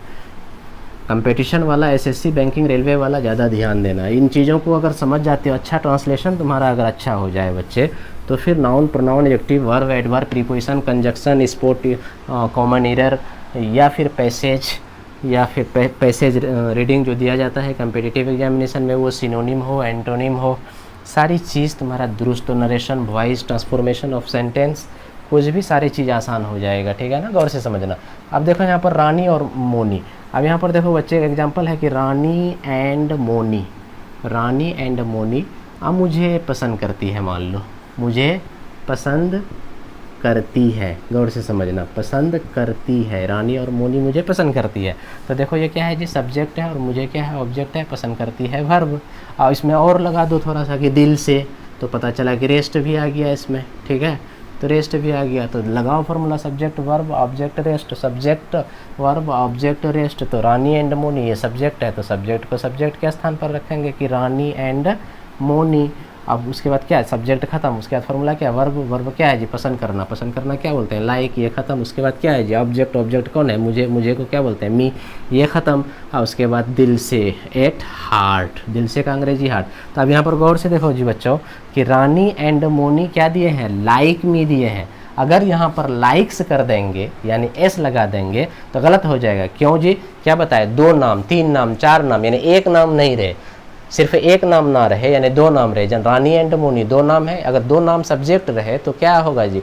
Speaker 1: कंपटीशन वाला, एसएससी, बैंकिंग, रेलवे वाला ज़्यादा ध्यान देना। इन चीज़ों को अगर समझ जाते हो, अच्छा ट्रांसलेशन तुम्हारा अगर अच्छा हो जाए बच्चे, तो फिर noun, pronoun, adjective, verb, adverb, preposition, conjunction, sport, common error, या फिर पैसेज, या फिर पैसेज रीडिंग जो दिया जाता है कम्पिटिटिव एग्जामिनेशन में, वो सिनोनिम हो, एंटोनिम हो, सारी चीज़ तुम्हारा दुरुस्त। Narration, voice, transformation of sentence, कुछ भी सारी चीज़ आसान हो जाएगा। ठीक है ना, गौर से समझना। अब देखो यहाँ पर रानी और मोनी। अब यहाँ पर देखो बच्चे एग्जांपल है कि रानी एंड मोनी। रानी एंड मोनी अब मुझे पसंद करती है, मान लो मुझे पसंद करती है, गौर से समझना, पसंद करती है। रानी और मोनी मुझे पसंद करती है। तो देखो ये क्या है जी, सब्जेक्ट है, और मुझे क्या है, ऑब्जेक्ट है। पसंद करती है वर्ब। और इसमें और लगा दो थोड़ा सा कि दिल से, तो पता चला कि रेस्ट भी आ गया इसमें। ठीक है, तो रेस्ट भी आ गया। तो लगाओ formula, subject verb object rest, subject verb object rest. तो रानी एंड मोनी ये सब्जेक्ट है, तो सब्जेक्ट को सब्जेक्ट के स्थान पर रखेंगे कि रानी एंड मोनी। अब उसके बाद क्या है, सब्जेक्ट खत्म। उसके बाद फॉर्मूला क्या है, वर्ब। वर्ब क्या है जी, पसंद करना। पसंद करना क्या बोलते हैं, लाइक, ये खत्म। उसके बाद क्या है जी, ऑब्जेक्ट। ऑब्जेक्ट कौन है, मुझे। मुझे को क्या बोलते हैं, मी, ये खत्म। और उसके बाद दिल से, एट हार्ट। दिल से का अंग्रेजी हार्ट। तो अब यहाँ पर गौर से देखो जी बच्चों कि रानी एंड मोनी क्या दिए हैं, लाइक मी दिए हैं। अगर यहाँ पर लाइक्स कर देंगे यानी एस लगा देंगे तो गलत हो जाएगा। क्यों जी, क्या बताए, 2 नाम, 3 नाम, 4 नाम, यानी एक नाम नहीं रहे, सिर्फ एक नाम ना रहे, यानी 2 नाम रहे। जन रानी एंड मोनी 2 नाम है, अगर 2 नाम सब्जेक्ट रहे तो क्या होगा जी,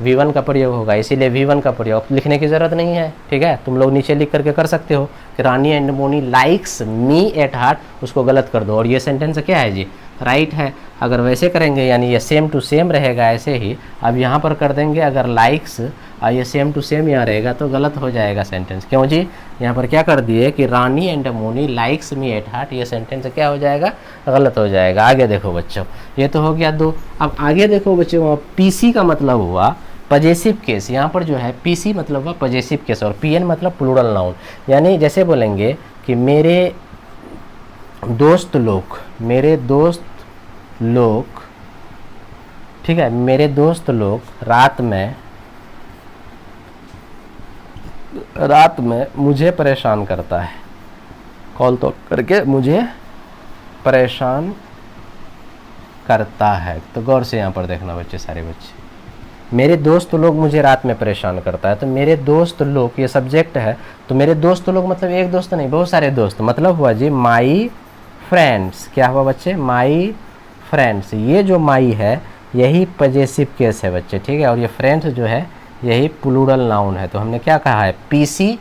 Speaker 1: V1 का प्रयोग होगा। इसीलिए V1 का प्रयोग लिखने की ज़रूरत नहीं है। ठीक है, तुम लोग नीचे लिख करके कर सकते हो कि Rani and Moni likes me at heart, उसको गलत कर दो और ये सेंटेंस क्या है जी, राइट है। अगर वैसे करेंगे यानी ये सेम टू सेम रहेगा ऐसे ही। अब यहाँ पर कर देंगे अगर लाइक्स और ये सेम टू सेम यहाँ रहेगा तो गलत हो जाएगा सेंटेंस। क्यों जी, यहाँ पर क्या कर दिए कि Rani and Moni likes me at heart, ये सेंटेंस क्या हो जाएगा, गलत हो जाएगा। आगे देखो बच्चों, ये तो हो गया 2। अब आगे देखो बच्चों, पीसी का मतलब हुआ पजेसिव केस। यहाँ पर जो है पीसी मतलब हुआ पजेसिव केस और पीएन मतलब प्लूरल नाउन। यानी जैसे बोलेंगे कि मेरे दोस्त लोग, मेरे दोस्त लोग, ठीक है, मेरे दोस्त लोग रात में मुझे परेशान करता है, कॉल तो करके मुझे परेशान करता है। तो गौर से यहाँ पर देखना बच्चे, सारे बच्चे, मेरे दोस्त लोग मुझे रात में परेशान करता है। तो मेरे दोस्त लोग ये सब्जेक्ट है, तो मेरे दोस्त लोग मतलब एक दोस्त नहीं, बहुत सारे दोस्त, मतलब हुआ जी माई फ्रेंड्स। क्या हुआ बच्चे, माई फ्रेंड्स। ये जो माई है यही पजेसिव केस है बच्चे, ठीक है, और ये फ्रेंड्स जो है यही प्लूरल नाउन है। तो हमने क्या कहा है, पीसी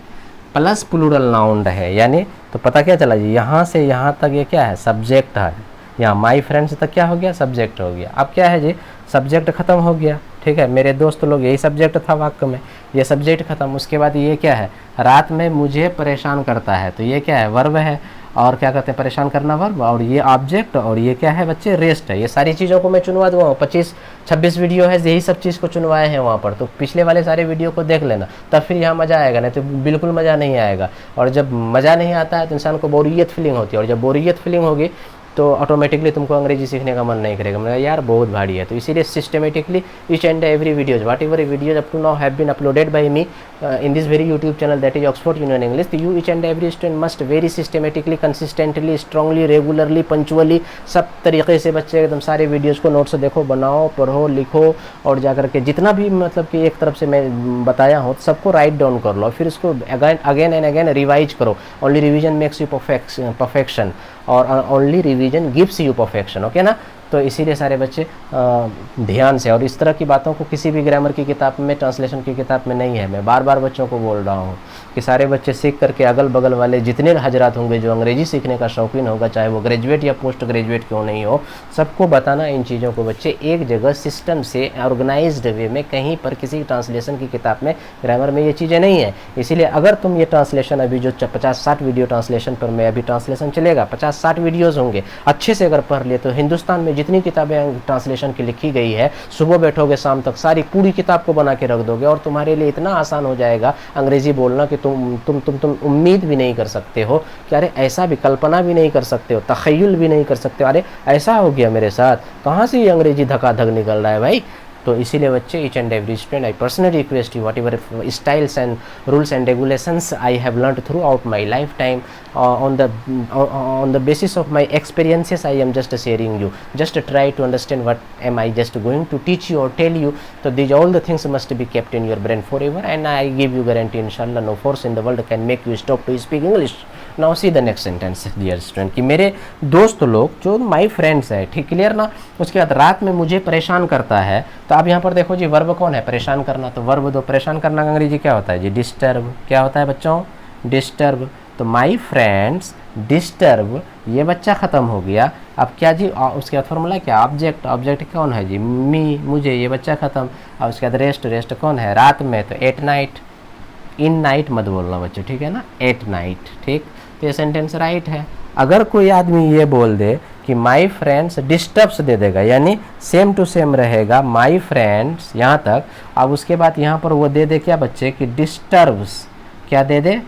Speaker 1: प्लस प्लूरल नाउन रहे, यानी तो पता क्या चला जी, यहाँ से यहाँ तक ये क्या है, सब्जेक्ट है, यहाँ माई फ्रेंड्स तक क्या हो गया, सब्जेक्ट हो गया। अब क्या है जी, सब्जेक्ट खत्म हो गया, ठीक है, मेरे दोस्त लोग यही सब्जेक्ट था वाक्य में, ये सब्जेक्ट खत्म। उसके बाद ये क्या है, रात में मुझे परेशान करता है, तो ये क्या है, वर्ब है, और क्या कहते हैं, परेशान करना वर्ब, और ये ऑब्जेक्ट, और ये क्या है बच्चे, रेस्ट है। ये सारी चीज़ों को मैं चुनवा दूँगा, 25-26 वीडियो है, यही सब चीज़ को चुनवाए हैं वहाँ पर। तो पिछले वाले सारे वीडियो को देख लेना, तब फिर यहाँ मज़ा आएगा, नहीं तो बिल्कुल मज़ा नहीं आएगा। और जब मज़ा नहीं आता है तो इंसान को बोरियत फीलिंग होती है, और जब बोरियत फीलिंग होगी तो ऑटोमेटिकली तुमको अंग्रेजी सीखने का मन नहीं करेगा, मतलब यार बहुत भारी है। तो इसीलिए systematically each and every videos, whatever videos up to now have been uploaded by me in this very YouTube channel, that is Oxford Union English, you each and every student must very systematically, consistently, strongly, regularly, punctually, सब तरीके से बच्चे एकदम सारे videos को notes देखो, बनाओ, पढ़ो, लिखो, और जाकर के जितना भी मतलब कि एक तरफ से मैं बताया हूँ सबको राइट डाउन कर लो, फिर उसको अगेन एंड अगेन रिवाइज करो। Only revision makes you perfection, और only revision gives you perfection, okay ना। तो इसीलिए सारे बच्चे ध्यान से, और इस तरह की बातों को किसी भी ग्रामर की किताब में, ट्रांसलेशन की किताब में नहीं है। मैं बार बार बच्चों को बोल रहा हूँ कि सारे बच्चे सीख करके अगल बगल वाले जितने हजरात होंगे जो अंग्रेजी सीखने का शौकीन होगा, चाहे वो ग्रेजुएट या पोस्ट ग्रेजुएट क्यों नहीं हो, सबको बताना इन चीज़ों को बच्चे एक जगह सिस्टम से ऑर्गेनाइज्ड वे में, कहीं पर किसी ट्रांसलेशन की किताब में, ग्रामर में ये चीज़ें नहीं है। इसीलिए अगर तुम ये ट्रांसलेशन अभी जो 50-60 वीडियो ट्रांसलेशन पर मैं अभी ट्रांसलेशन चलेगा, 50-60 वीडियोज़ होंगे, अच्छे से अगर पढ़ लिए तो हिंदुस्तान में जितनी किताबें ट्रांसलेशन की लिखी गई है, सुबह बैठोगे शाम तक सारी पूरी किताब को बना के रख दोगे, और तुम्हारे लिए इतना आसान हो जाएगा अंग्रेजी बोलना कि तुम उम्मीद भी नहीं कर सकते हो कि अरे ऐसा भी, कल्पना भी नहीं कर सकते हो, तखय्युल भी नहीं कर सकते हो, अरे ऐसा हो गया मेरे साथ, कहाँ से ये अंग्रेजी धकाधक निकल रहा है भाई। तो इसीलिए बच्चे each and every student, I personally request you, what ever styles and rules and regulations I have learned through out my life time, on the basis of my experiences I am just sharing you, just try to understand what am I just going to teach you or tell you. So these all the things must be kept in your brain forever, and I give you guarantee inshallah no force in the world can make you stop to speak English. Now see the next sentence dear student, कि मेरे दोस्त लोग जो my friends है, ठीक, clear ना। उसके बाद रात में मुझे परेशान करता है, तो आप यहाँ पर देखो जी वर्ब कौन है, परेशान करना, तो वर्ब दो, परेशान करना का अंग्रेजी क्या होता है जी, डिस्टर्ब। क्या होता है बच्चों, डिस्टर्ब। तो माई फ्रेंड्स डिस्टर्ब, ये बच्चा ख़त्म हो गया। अब क्या जी, उसके बाद फॉर्मूला क्या, ऑब्जेक्ट, ऑब्जेक्ट कौन है जी, मी, मुझे, ये बच्चा ख़त्म। अब उसके बाद रेस्ट, रेस्ट कौन है, रात में, तो एट नाइट, इन नाइट मत बोलना बच्चों, ठीक है ना, एट नाइट, ठीक। तो ये सेंटेंस राइट है। अगर कोई आदमी ये बोल दे कि माई फ्रेंड्स डिस्टर्ब्स दे देगा, यानी सेम टू सेम रहेगा माई फ्रेंड्स यहाँ तक। अब उसके बाद यहाँ पर वो दे दे क्या बच्चे, कि डिस्टर्ब्स, क्या दे दे,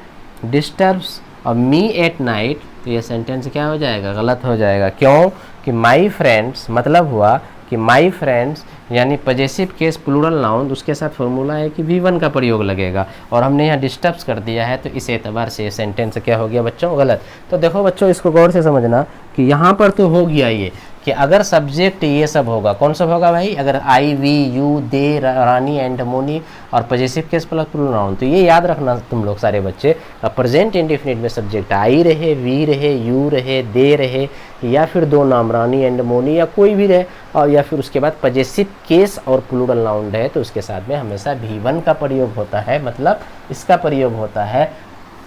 Speaker 1: डिस्टर्ब्स, और मी एट नाइट, तो ये सेंटेंस क्या हो जाएगा, गलत हो जाएगा। क्यों, कि माई फ्रेंड्स मतलब हुआ कि माई फ्रेंड्स यानी पजेसिव केस प्लूरल नाउन, उसके साथ फॉर्मूला है कि V1 का प्रयोग लगेगा, और हमने यहाँ डिस्टर्ब्स कर दिया है, तो इस एतबार से ये सेंटेंस क्या हो गया बच्चों, गलत। तो देखो बच्चों इसको गौर से समझना कि यहाँ पर तो हो गया ये कि अगर सब्जेक्ट ये सब होगा, कौन सब होगा भाई, अगर I, we, you, they, Rani, and, Moni, और possessive case plus plural noun, तो ये याद रखना तुम लोग सारे बच्चे। प्रेजेंट इंडेफिनिट में सब्जेक्ट आई रहे, वी रहे, यू रहे, दे रहे, या फिर दो नाम रानी एंड मोनी, या कोई भी रहे, और या फिर उसके बाद पजेसिव केस और प्लूरल नाउन रहे, तो उसके साथ में हमेशा V1 का प्रयोग होता है, मतलब इसका प्रयोग होता है।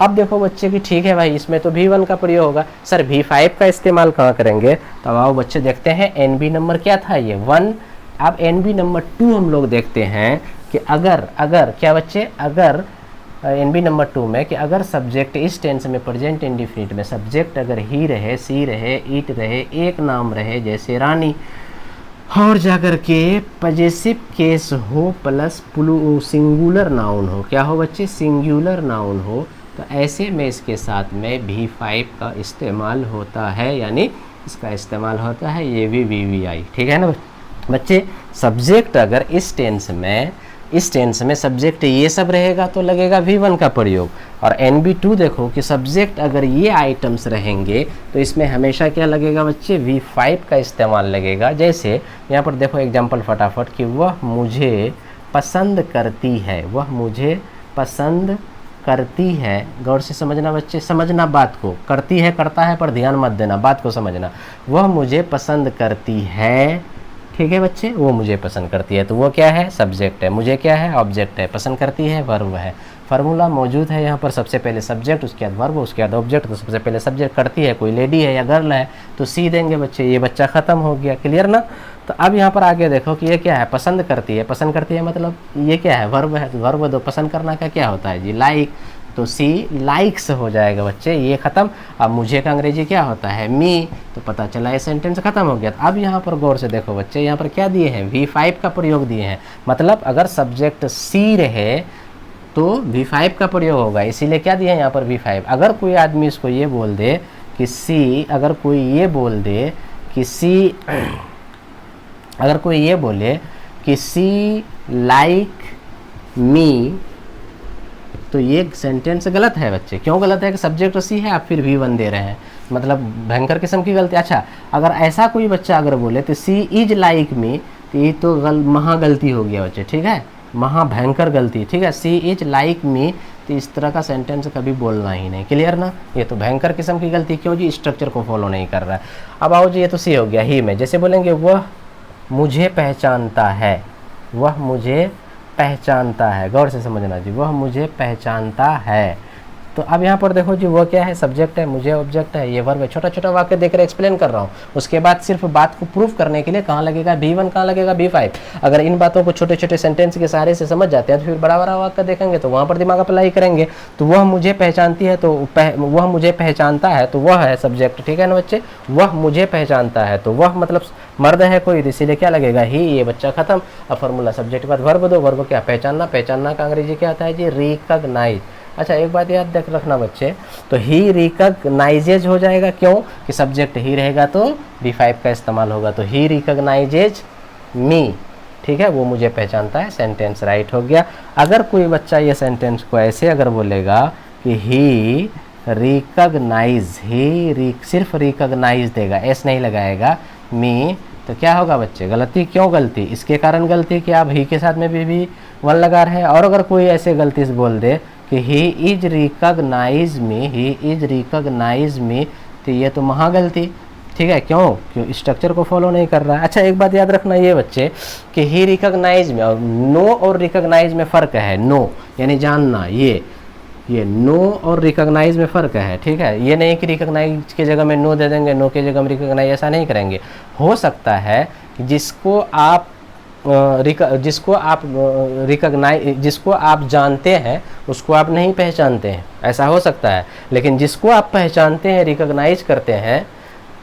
Speaker 1: अब देखो बच्चे कि ठीक है भाई, इसमें तो V1 का प्रयोग होगा, सर V5 का इस्तेमाल कहाँ करेंगे, तो आओ बच्चे देखते हैं। NB नंबर क्या था, ये 1। अब NB नंबर 2 हम लोग देखते हैं कि अगर क्या बच्चे, अगर NB नंबर 2 में कि अगर सब्जेक्ट इस टेंस में प्रेजेंट इंडेफिनिट में सब्जेक्ट अगर ही रहे, सी रहे, इट रहे, एक नाम रहे जैसे रानी, और जाकर के पजेसिव केस हो प्लस सिंगुलर नाउन हो, क्या हो बच्चे, सिंगुलर नाउन हो, तो ऐसे में इसके साथ में V5 का इस्तेमाल होता है, यानी इसका इस्तेमाल होता है, ये भी VVI, ठीक है ना बच्चे। सब्जेक्ट अगर इस टेंस में सब्जेक्ट ये सब रहेगा तो लगेगा V1 का प्रयोग, और NB2 देखो कि सब्जेक्ट अगर ये आइटम्स रहेंगे तो इसमें हमेशा क्या लगेगा बच्चे, V5 का इस्तेमाल लगेगा। जैसे यहाँ पर देखो एग्जाम्पल फटाफट, कि वह मुझे पसंद करती है, वह मुझे पसंद करती है, गौर से समझना बच्चे, समझना बात को, करती है करता है पर ध्यान मत देना, बात को समझना। वह मुझे पसंद करती है, ठीक है बच्चे, वो मुझे पसंद करती है, तो वो क्या है, सब्जेक्ट है, मुझे क्या है, ऑब्जेक्ट है, पसंद करती है वर्ब है। फार्मूला मौजूद है यहाँ पर, सबसे पहले सब्जेक्ट, उसके बाद वर्ब, उसके बाद ऑब्जेक्ट। तो सबसे पहले सब्जेक्ट करती है, कोई लेडी है या गर्ल है तो सी देंगे बच्चे, ये बच्चा ख़त्म हो गया। क्लियर ना। तो अब यहाँ पर आगे देखो कि ये क्या है, पसंद करती है। पसंद करती है मतलब ये क्या है, वर्ब है। तो वर्ब दो, पसंद करना का क्या होता है जी, लाइक। तो सी लाइक्स हो जाएगा बच्चे, ये ख़त्म। अब मुझे का अंग्रेजी क्या होता है, मी। तो पता चला ये सेंटेंस ख़त्म हो गया। अब यहाँ पर गौर से देखो बच्चे, यहाँ पर क्या दिए हैं, V5 का प्रयोग दिए हैं। मतलब अगर सब्जेक्ट सी रहे तो V5 का प्रयोग होगा, इसीलिए क्या दिया है यहाँ पर V5। अगर कोई आदमी इसको ये बोल दे कि सी, अगर कोई ये बोल दे कि सी, अगर कोई ये बोले कि सी लाइक मी, तो ये सेंटेंस गलत है बच्चे। क्यों गलत है कि सब्जेक्ट सी है, आप फिर V1 दे रहे हैं, मतलब भयंकर किस्म की गलती। अच्छा, अगर ऐसा कोई बच्चा अगर बोले तो सी इज लाइक मी, तो ये तो महा गलती हो गया बच्चे, ठीक है, महा भयंकर गलती, ठीक है। सी इज लाइक मी, तो इस तरह का सेंटेंस कभी बोलना ही नहीं। क्लियर ना। ये तो भयंकर किस्म की गलती, क्यों जी, स्ट्रक्चर को फॉलो नहीं कर रहा है। अब आओ जी, ये तो सी हो गया। ही में जैसे बोलेंगे वह मुझे पहचानता है, वह मुझे पहचानता है, गौर से समझना जी, वह मुझे पहचानता है। तो अब यहाँ पर देखो जी, वो क्या है, सब्जेक्ट है, मुझे ऑब्जेक्ट है, ये वर्ब है। छोटा छोटा वाक्य देकर एक्सप्लेन कर रहा हूँ। उसके बाद सिर्फ बात को प्रूफ करने के लिए कहाँ लगेगा V1, कहाँ लगेगा V5। अगर इन बातों को छोटे छोटे सेंटेंस के सहारे से समझ जाते हैं तो फिर बड़ा बड़ा वाक्य देखेंगे तो वहाँ पर दिमाग अप्लाई करेंगे। तो वह मुझे पहचानती है, तो वह मुझे पहचानता है, तो वह है सब्जेक्ट, ठीक है ना बच्चे। वह मुझे पहचानता है, तो वह मतलब मर्द है कोई, इसीलिए क्या लगेगा, ही, ये बच्चा खत्म। अब फॉर्मूला सब्जेक्ट के बाद वर्ब दो, वर्ब क्या, पहचानना। पहचानना का अंग्रेजी क्या आता है जी, रिकॉग्नाइज। अच्छा, एक बात याद रखना बच्चे, तो ही रिकॉग्नाइजेज हो जाएगा, क्यों कि सब्जेक्ट ही रहेगा तो V5 का इस्तेमाल होगा। तो ही रिकॉग्नाइजेज मी, ठीक है, वो मुझे पहचानता है, सेंटेंस राइट हो गया। अगर कोई बच्चा ये सेंटेंस को ऐसे अगर बोलेगा कि ही रिकॉग्नाइज, सिर्फ रिकॉग्नाइज देगा, एस नहीं लगाएगा, मी, तो क्या होगा बच्चे, गलती। क्यों गलती, इसके कारण गलती कि आप ही के साथ में भी वन लगा रहे हैं। और अगर कोई ऐसे गलती से बोल दे कि he is recognize me, he is recognize me, तो ये तो महा गलती, ठीक है। क्यों स्ट्रक्चर को फॉलो नहीं कर रहा है। अच्छा, एक बात याद रखना ये बच्चे कि ही रिकॉग्नाइज में और नो और रिकॉग्नाइज में फ़र्क है। नो यानी जानना, ये नो और रिकॉग्नाइज में फ़र्क है, ठीक है। ये नहीं कि रिकॉग्नाइज की जगह में नो दे देंगे, नो की जगह में रिकॉग्नाइज, ऐसा नहीं करेंगे। हो सकता है कि जिसको आप जानते हैं उसको आप नहीं पहचानते हैं, ऐसा हो सकता है। लेकिन जिसको आप पहचानते हैं, रिकॉग्नाइज करते हैं,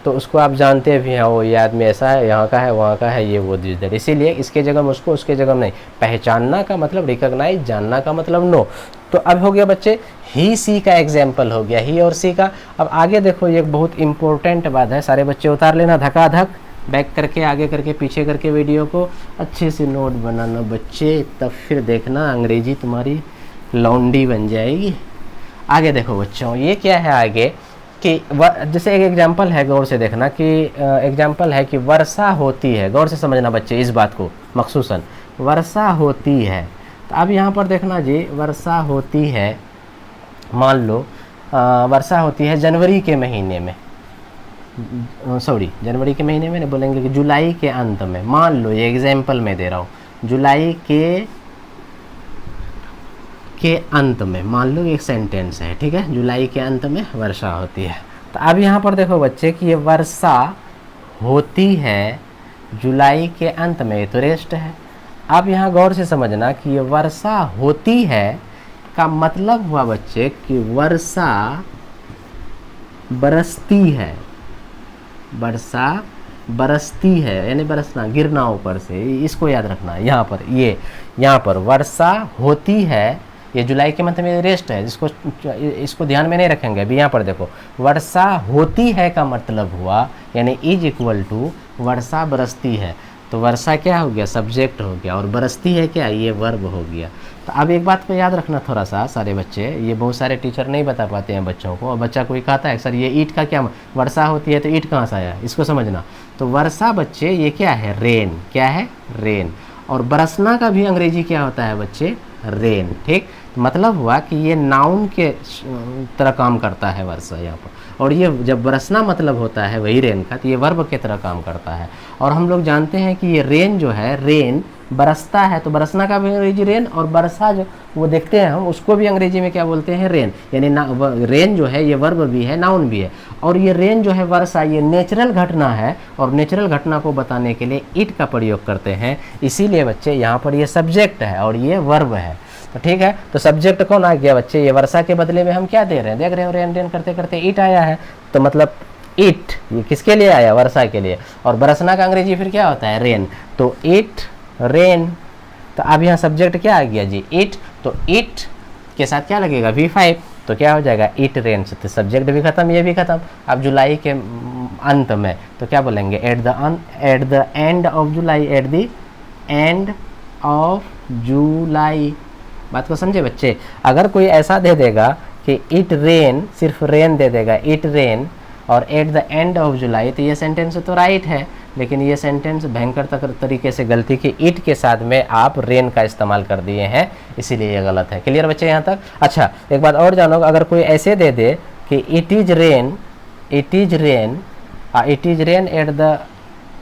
Speaker 1: तो उसको आप जानते भी हैं, वो ये आदमी ऐसा है, यहाँ का है, वहाँ का है, ये वो दिस। इसीलिए इसके जगह में उसको, उसके जगह में नहीं। पहचानना का मतलब रिकॉग्नाइज, जानना का मतलब नो। तो अब हो गया बच्चे, ही सी का एग्जाम्पल हो गया, ही और सी का। अब आगे देखो, ये बहुत इंपॉर्टेंट बात है, सारे बच्चे उतार लेना धकाधक, बैक करके, आगे करके, पीछे करके, वीडियो को अच्छे से नोट बनाना बच्चे, तब फिर देखना अंग्रेजी तुम्हारी लौंडी बन जाएगी। आगे देखो बच्चों, ये क्या है आगे कि जैसे एक एग्जांपल है, गौर से देखना कि एग्जांपल है कि वर्षा होती है। गौर से समझना बच्चे इस बात को, मखसूसन वर्षा होती है। तो अब यहाँ पर देखना जी, वर्षा होती है, मान लो वर्षा होती है जनवरी के महीने में, सॉरी जनवरी के महीने में नहीं बोलेंगे कि जुलाई के अंत में। मान लो, ये एग्जाम्पल मैं दे रहा हूँ, जुलाई के अंत में, मान लो एक सेंटेंस है, ठीक है, जुलाई के अंत में वर्षा होती है। तो अब यहाँ पर देखो बच्चे कि ये वर्षा होती है जुलाई के अंत में, ये तो रेस्ट है। अब यहाँ गौर से समझना कि ये वर्षा होती है का मतलब हुआ बच्चे कि वर्षा बरसती है, वर्षा बरसती है, यानी बरसना, गिरना ऊपर से, इसको याद रखना। यहाँ पर यहाँ पर वर्षा होती है, ये जुलाई के मंथ में रेस्ट है, इसको ध्यान में नहीं रखेंगे। अभी यहाँ पर देखो, वर्षा होती है का मतलब हुआ यानी इज इक्वल टू वर्षा बरसती है। तो वर्षा क्या हो गया, सब्जेक्ट हो गया, और बरसती है क्या, ये वर्ब हो गया। तो अब एक बात को याद रखना थोड़ा सा सारे बच्चे, ये बहुत सारे टीचर नहीं बता पाते हैं बच्चों को। और बच्चा कोई कहता है सर ये ईंट का क्या, वर्षा होती है तो ईंट कहाँ से आया, इसको समझना। तो वर्षा बच्चे ये क्या है, रेन, क्या है, रेन। और बरसना का भी अंग्रेजी क्या होता है बच्चे, रेन, ठीक। मतलब हुआ कि ये नाउन के तरह काम करता है वर्षा यहाँ पर, और ये जब बरसना मतलब होता है वही रेन का, तो ये वर्ब के तरह काम करता है। और हम लोग जानते हैं कि ये रेन जो है, रेन बरसता है तो बरसना का भी अंग्रेजी रेन, और बरसा जो वो देखते हैं हम उसको भी अंग्रेजी में क्या बोलते हैं, रेन। यानी रेन जो है ये वर्ब भी है, नाउन भी है। और ये रेन जो है वर्षा, ये नेचुरल घटना है, और नेचुरल घटना को बताने के लिए इट का प्रयोग करते हैं। इसीलिए बच्चे यहाँ पर ये सब्जेक्ट है और ये वर्ब है। तो ठीक है, तो सब्जेक्ट कौन आ गया बच्चे, ये वर्षा के बदले में हम क्या दे रहे हैं, देख रहे हो रेन रेन करते करते इट आया है, तो मतलब इट ये किसके लिए आया, वर्षा के लिए। और बरसना का अंग्रेजी फिर क्या होता है, रेन। तो इट रेन। तो अब यहाँ सब्जेक्ट क्या आ गया जी, इट। तो इट के साथ क्या लगेगा, V5, तो क्या हो जाएगा, इट रेन्स। तो सब्जेक्ट भी खत्म, ये भी खत्म। अब जुलाई के अंत में तो क्या बोलेंगे, at the end of July, at the end of July. बात को समझे बच्चे। अगर कोई ऐसा दे देगा कि इट रेन, सिर्फ रेन दे देगा, इट रेन, और at the end of July, तो ये सेंटेंस तो राइट है। लेकिन ये सेंटेंस भयंकर तरीके से गलती की, इट के साथ में आप रेन का इस्तेमाल कर दिए हैं, इसीलिए ये गलत है। क्लियर बच्चे यहाँ तक। अच्छा, एक बात और जानो, अगर कोई ऐसे दे दे कि it is rain, it is rain, it is rain at the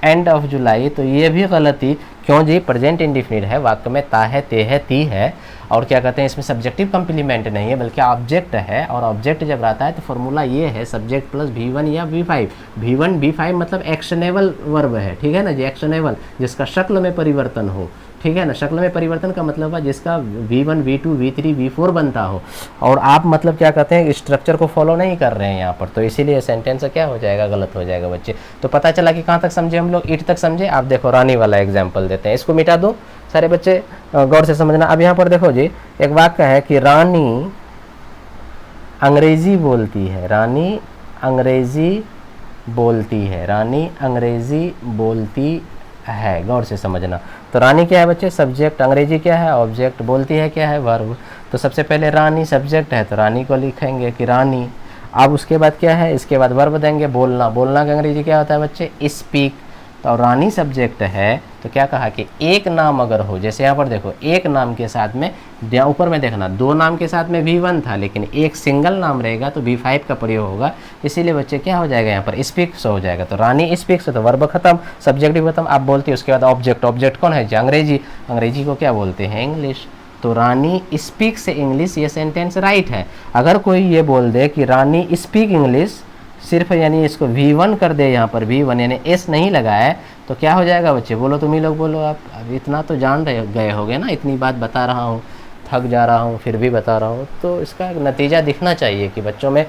Speaker 1: end of July, तो ये भी गलती। क्यों जी, प्रेजेंट इंडिफिनिट है, वाक्य में ता है, ते है, ती है, और क्या कहते हैं, इसमें सब्जेक्टिव कम्प्लीमेंट नहीं है बल्कि ऑब्जेक्ट है। और ऑब्जेक्ट जब रहता है तो फॉर्मूला ये है, सब्जेक्ट प्लस V1 या V5। V1 V5 मतलब एक्शनेबल वर्ब है, ठीक है ना जी, एक्शनेबल, जिसका शक्ल में परिवर्तन हो, ठीक है ना। शक्ल में परिवर्तन का मतलब है जिसका V1 V2 V3 V4 बनता हो। और आप मतलब क्या कहते हैं, स्ट्रक्चर को फॉलो नहीं कर रहे हैं यहाँ पर, तो इसीलिए सेंटेंस क्या हो जाएगा, गलत हो जाएगा बच्चे। तो पता चला कि कहाँ तक समझे हम लोग, इट तक समझे। आप देखो रानी वाला एग्जाम्पल देते हैं, इसको मिटा दो सारे बच्चे, गौर से समझना। अब यहाँ पर देखो जी, एक वाक्य है कि रानी अंग्रेजी बोलती है, रानी अंग्रेजी बोलती है, रानी अंग्रेजी बोलती है। गौर से समझना। तो रानी क्या है बच्चे, सब्जेक्ट, अंग्रेजी क्या है, ऑब्जेक्ट, बोलती है क्या है, वर्ब। तो सबसे पहले रानी सब्जेक्ट है, तो रानी को लिखेंगे कि रानी। अब उसके बाद क्या है, इसके बाद वर्ब देंगे, बोलना। बोलना का अंग्रेजी क्या होता है बच्चे, स्पीक। तो रानी सब्जेक्ट है, तो क्या कहा कि एक नाम अगर हो, जैसे यहाँ पर देखो, एक नाम के साथ में, ऊपर में देखना, दो नाम के साथ में V1 था, लेकिन एक सिंगल नाम रहेगा तो V5 का प्रयोग होगा। इसीलिए बच्चे क्या हो जाएगा, यहाँ पर स्पीक्स हो जाएगा। तो रानी स्पीक्स, तो वर्ब खत्म, सब्जेक्ट भी खत्म, आप बोलती है। उसके बाद ऑब्जेक्ट, ऑब्जेक्ट कौन है जी, अंग्रेजी। अंग्रेजी को क्या बोलते हैं, इंग्लिश। तो रानी स्पीक्स इंग्लिश, ये सेंटेंस राइट है। अगर कोई ये बोल दे कि रानी स्पीक इंग्लिश, सिर्फ यानी इसको V1 कर दे, यहाँ पर V1 यानी S नहीं लगाया है, तो क्या हो जाएगा बच्चे, बोलो तुम ही लोग बोलो। आप अब इतना तो जान रहे गए होगे ना, इतनी बात बता रहा हूँ, थक जा रहा हूँ फिर भी बता रहा हूँ। तो इसका नतीजा दिखना चाहिए कि बच्चों में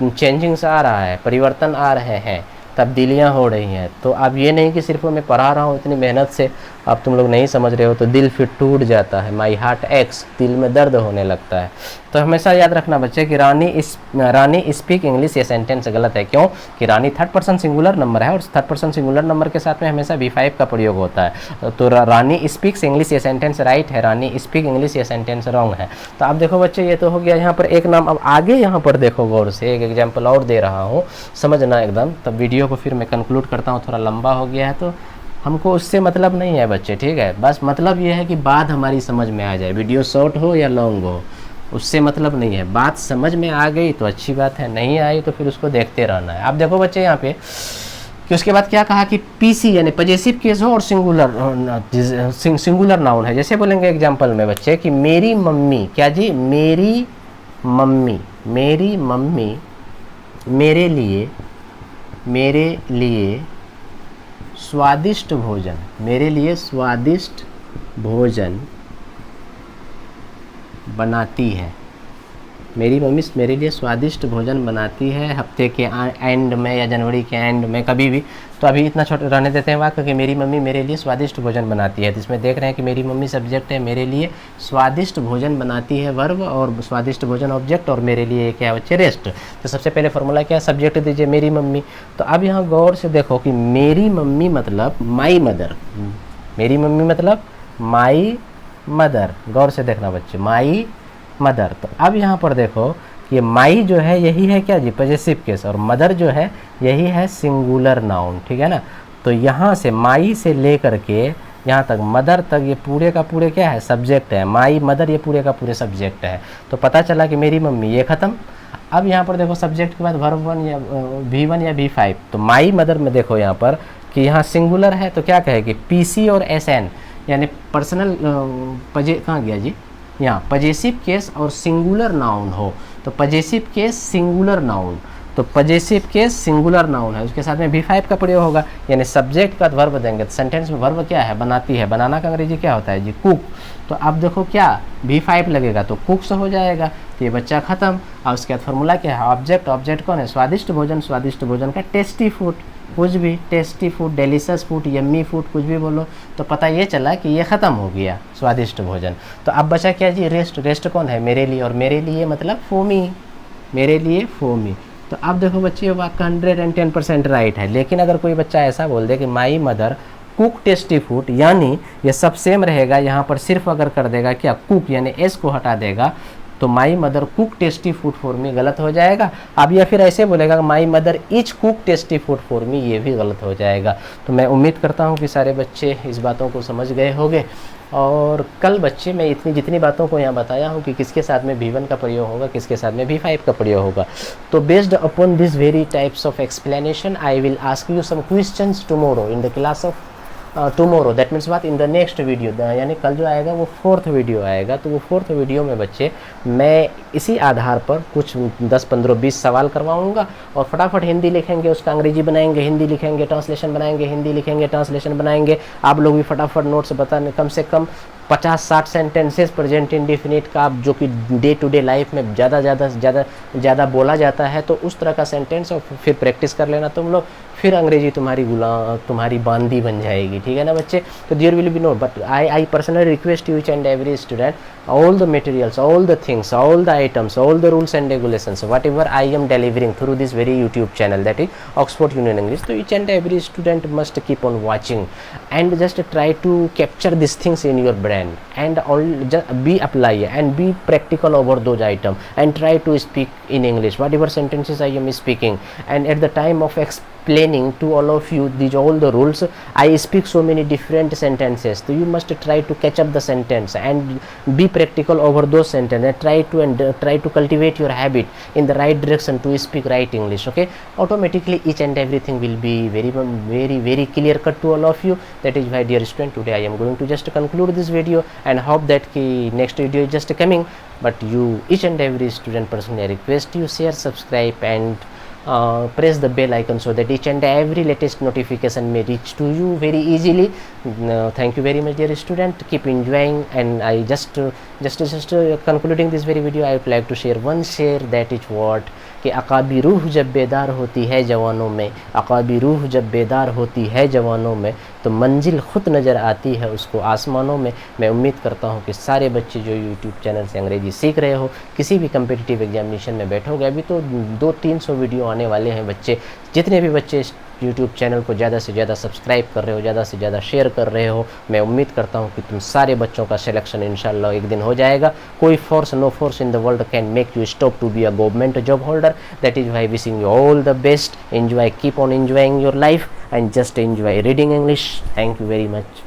Speaker 1: चेंजिंग्स आ रहा है, परिवर्तन आ रहे हैं, तब्दीलियाँ हो रही हैं। तो अब ये नहीं कि सिर्फ मैं पढ़ा रहा हूँ इतनी मेहनत से, अब तुम लोग नहीं समझ रहे हो, तो दिल फिर टूट जाता है, माई हार्ट एक्स, दिल में दर्द होने लगता है। तो हमेशा याद रखना बच्चे कि रानी स्पीक इंग्लिश, ये सेंटेंस गलत है। क्यों कि रानी थर्ड पर्सन सिंगुलर नंबर है, और थर्ड पर्सन सिंगुलर नंबर के साथ में हमेशा V5 का प्रयोग होता है। तो रानी स्पीक्स इंग्लिश, ये सेंटेंस राइट है, रानी स्पीक इंग्लिश, ये सेंटेंस रॉन्ग है। तो अब देखो बच्चे, ये तो हो गया यहाँ पर एक नाम। अब आगे यहाँ पर देखो गौर से, एक एग्जाम्पल और दे रहा हूँ, समझना एकदम। तब वीडियो को फिर मैं कंक्लूड करता हूँ, थोड़ा लंबा हो गया है तो हमको उससे मतलब नहीं है बच्चे, ठीक है। बस मतलब ये है कि बात हमारी समझ में आ जाए, वीडियो शॉर्ट हो या लॉन्ग हो, उससे मतलब नहीं है। बात समझ में आ गई तो अच्छी बात है, नहीं आई तो फिर उसको देखते रहना है। आप देखो बच्चे यहाँ पे कि उसके बाद क्या कहा कि PC यानी पजेसिव केस हो और सिंगुलर नाउन है। जैसे बोलेंगे एग्जाम्पल में बच्चे कि मेरी मम्मी, क्या जी, मेरी मम्मी, मेरी मम्मी मेरे लिए स्वादिष्ट भोजन, मेरे लिए स्वादिष्ट भोजन बनाती है। मेरी मम्मी मेरे लिए स्वादिष्ट भोजन बनाती है, हफ्ते के एंड में या जनवरी के एंड में, कभी भी। तो अभी इतना छोटा रहने देते हैं वाक्य कि मेरी मम्मी मेरे लिए स्वादिष्ट भोजन बनाती है। तो इसमें देख रहे हैं कि मेरी मम्मी सब्जेक्ट है, मेरे लिए स्वादिष्ट भोजन बनाती है वर्ब, और स्वादिष्ट भोजन ऑब्जेक्ट, और मेरे लिए क्या बच्चे, रेस्ट। तो सबसे पहले फॉर्मूला क्या है, सब्जेक्ट दीजिए मेरी मम्मी। तो अब यहाँ गौर से देखो कि मेरी मम्मी मतलब माई मदर, मेरी मम्मी मतलब माई मदर। गौर से देखना बच्चे, माई मदर। तो अब यहाँ पर देखो ये माई जो है यही है क्या जी, पजेसिव केस, और मदर जो है यही है सिंगुलर नाउन, ठीक है ना। तो यहाँ से माई से लेकर के यहाँ तक मदर तक ये पूरे का पूरे क्या है, सब्जेक्ट है। माई मदर ये पूरे का पूरे सब्जेक्ट है। तो पता चला कि मेरी मम्मी, ये खत्म। अब यहाँ पर देखो सब्जेक्ट के बाद वर्ब 1 या V1 या V5। तो माई मदर में देखो यहाँ पर कि यहाँ सिंगुलर है, तो क्या कहेगी, PC और SN, यानी पर्सनल कहाँ गया जी, यहाँ पजेसिव केस और सिंगुलर नाउन हो तो पजेसिव केस सिंगुलर नाउन, तो पजेसिव केस सिंगुलर नाउन है, उसके साथ में V5 का प्रयोग होगा, यानी सब्जेक्ट का वर्ब देंगे तो सेंटेंस में वर्ब क्या है, बनाती है, बनाना का अंग्रेजी क्या होता है जी, कुक। तो अब देखो क्या V5 लगेगा तो कुक्स हो जाएगा, तो ये बच्चा खत्म। और उसके बाद फॉर्मूला क्या है, ऑब्जेक्ट, ऑब्जेक्ट कौन है, स्वादिष्ट भोजन, स्वादिष्ट भोजन का टेस्टी फूड, कुछ भी tasty food, delicious food, yummy food, कुछ भी बोलो, तो पता ये चला कि ये ख़त्म हो गया स्वादिष्ट भोजन। तो अब बचा क्या जी, रेस्ट, रेस्ट कौन है, मेरे लिए, और मेरे लिए मतलब फोमी, मेरे लिए फोमी। तो अब देखो बच्चे आपका 110% राइट है। लेकिन अगर कोई बच्चा ऐसा बोल दे कि my mother cook tasty food, यानी ये सब सेम रहेगा, यहाँ पर सिर्फ अगर कर देगा क्या, कुक यानी एस को हटा देगा, तो my mother cook tasty food for me गलत हो जाएगा। अब या फिर ऐसे बोलेगा my mother is cook tasty food for me, ये भी गलत हो जाएगा। तो मैं उम्मीद करता हूँ कि सारे बच्चे इस बातों को समझ गए होंगे। और कल बच्चे मैं जितनी बातों को यहाँ बताया हूँ कि किसके साथ में V1 का प्रयोग होगा, किसके साथ में V5 का प्रयोग होगा, तो based upon this very types of explanation I will ask you some questions tomorrow in the class of tomorrow, that means बात इन द नेक्स्ट वीडियो, यानी कल जो आएगा वो 4th वीडियो आएगा। तो वो 4th वीडियो में बच्चे मैं इसी आधार पर कुछ 10, 15, 20 सवाल करवाऊंगा, और फटाफट हिंदी लिखेंगे, उसका अंग्रेजी बनाएंगे, हिंदी लिखेंगे, ट्रांसलेशन बनाएंगे, हिंदी लिखेंगे, ट्रांसलेशन बनाएंगे। आप लोग भी फटाफट नोट्स बताने, कम से कम 50-60 सेंटेंसेस प्रेजेंट इंडेफिनिट का, आप जो कि डे टू डे लाइफ में ज़्यादा बोला जाता है, तो उस तरह का सेंटेंस और फिर प्रैक्टिस कर लेना तुम लोग, फिर अंग्रेजी तुम्हारी बांदी बन जाएगी, ठीक है ना बच्चे। तो there will be no, but I personally request you each and every student, all the materials, all the things, all the items, all the rules and regulations, whatever I am delivering through this very YouTube channel, that is Oxford Union English, so each and every student must keep on watching and just try to capture these things in your brain, and just be apply and be practical over those items, and try to speak in English whatever sentences I am speaking, and at the time of explaining to all of you these all the rules, I speak so many different sentences, so you must try to catch up the sentence and be practical over those sentences, and try to cultivate your habit in the right direction to speak right English, okay. Automatically each and everything will be very clear cut to all of you. That is why, dear student, today I am going to just conclude this video, and hope that ki next video is just coming, but you each and every student personally I request you share, subscribe, and press the bell icon so that each and every latest notification may reach to you very easily. Thank you very much, dear student, keep enjoying. And I just concluding this very video, I would like to share one share, that is what कि अकाबी रूह जब बेदार होती है जवानों में, अकाबी रूह जब बेदार होती है जवानों में, तो मंजिल खुद नज़र आती है उसको आसमानों में। मैं उम्मीद करता हूँ कि सारे बच्चे जो YouTube चैनल से अंग्रेजी सीख रहे हो, किसी भी कम्पिटिटिव एग्जामिनेशन में बैठोगे, अभी तो 200-300 वीडियो आने वाले हैं बच्चे, जितने भी बच्चे YouTube चैनल को ज़्यादा से ज़्यादा सब्सक्राइब कर रहे हो, ज़्यादा से ज़्यादा शेयर कर रहे हो, मैं उम्मीद करता हूँ कि तुम सारे बच्चों का सिलेक्शन इंशाल्लाह एक दिन हो जाएगा। कोई force, no force in the world can make you stop to be a government job holder. That is why wishing you all the best, enjoy, keep on enjoying your life, and just enjoy reading English. Thank you very much.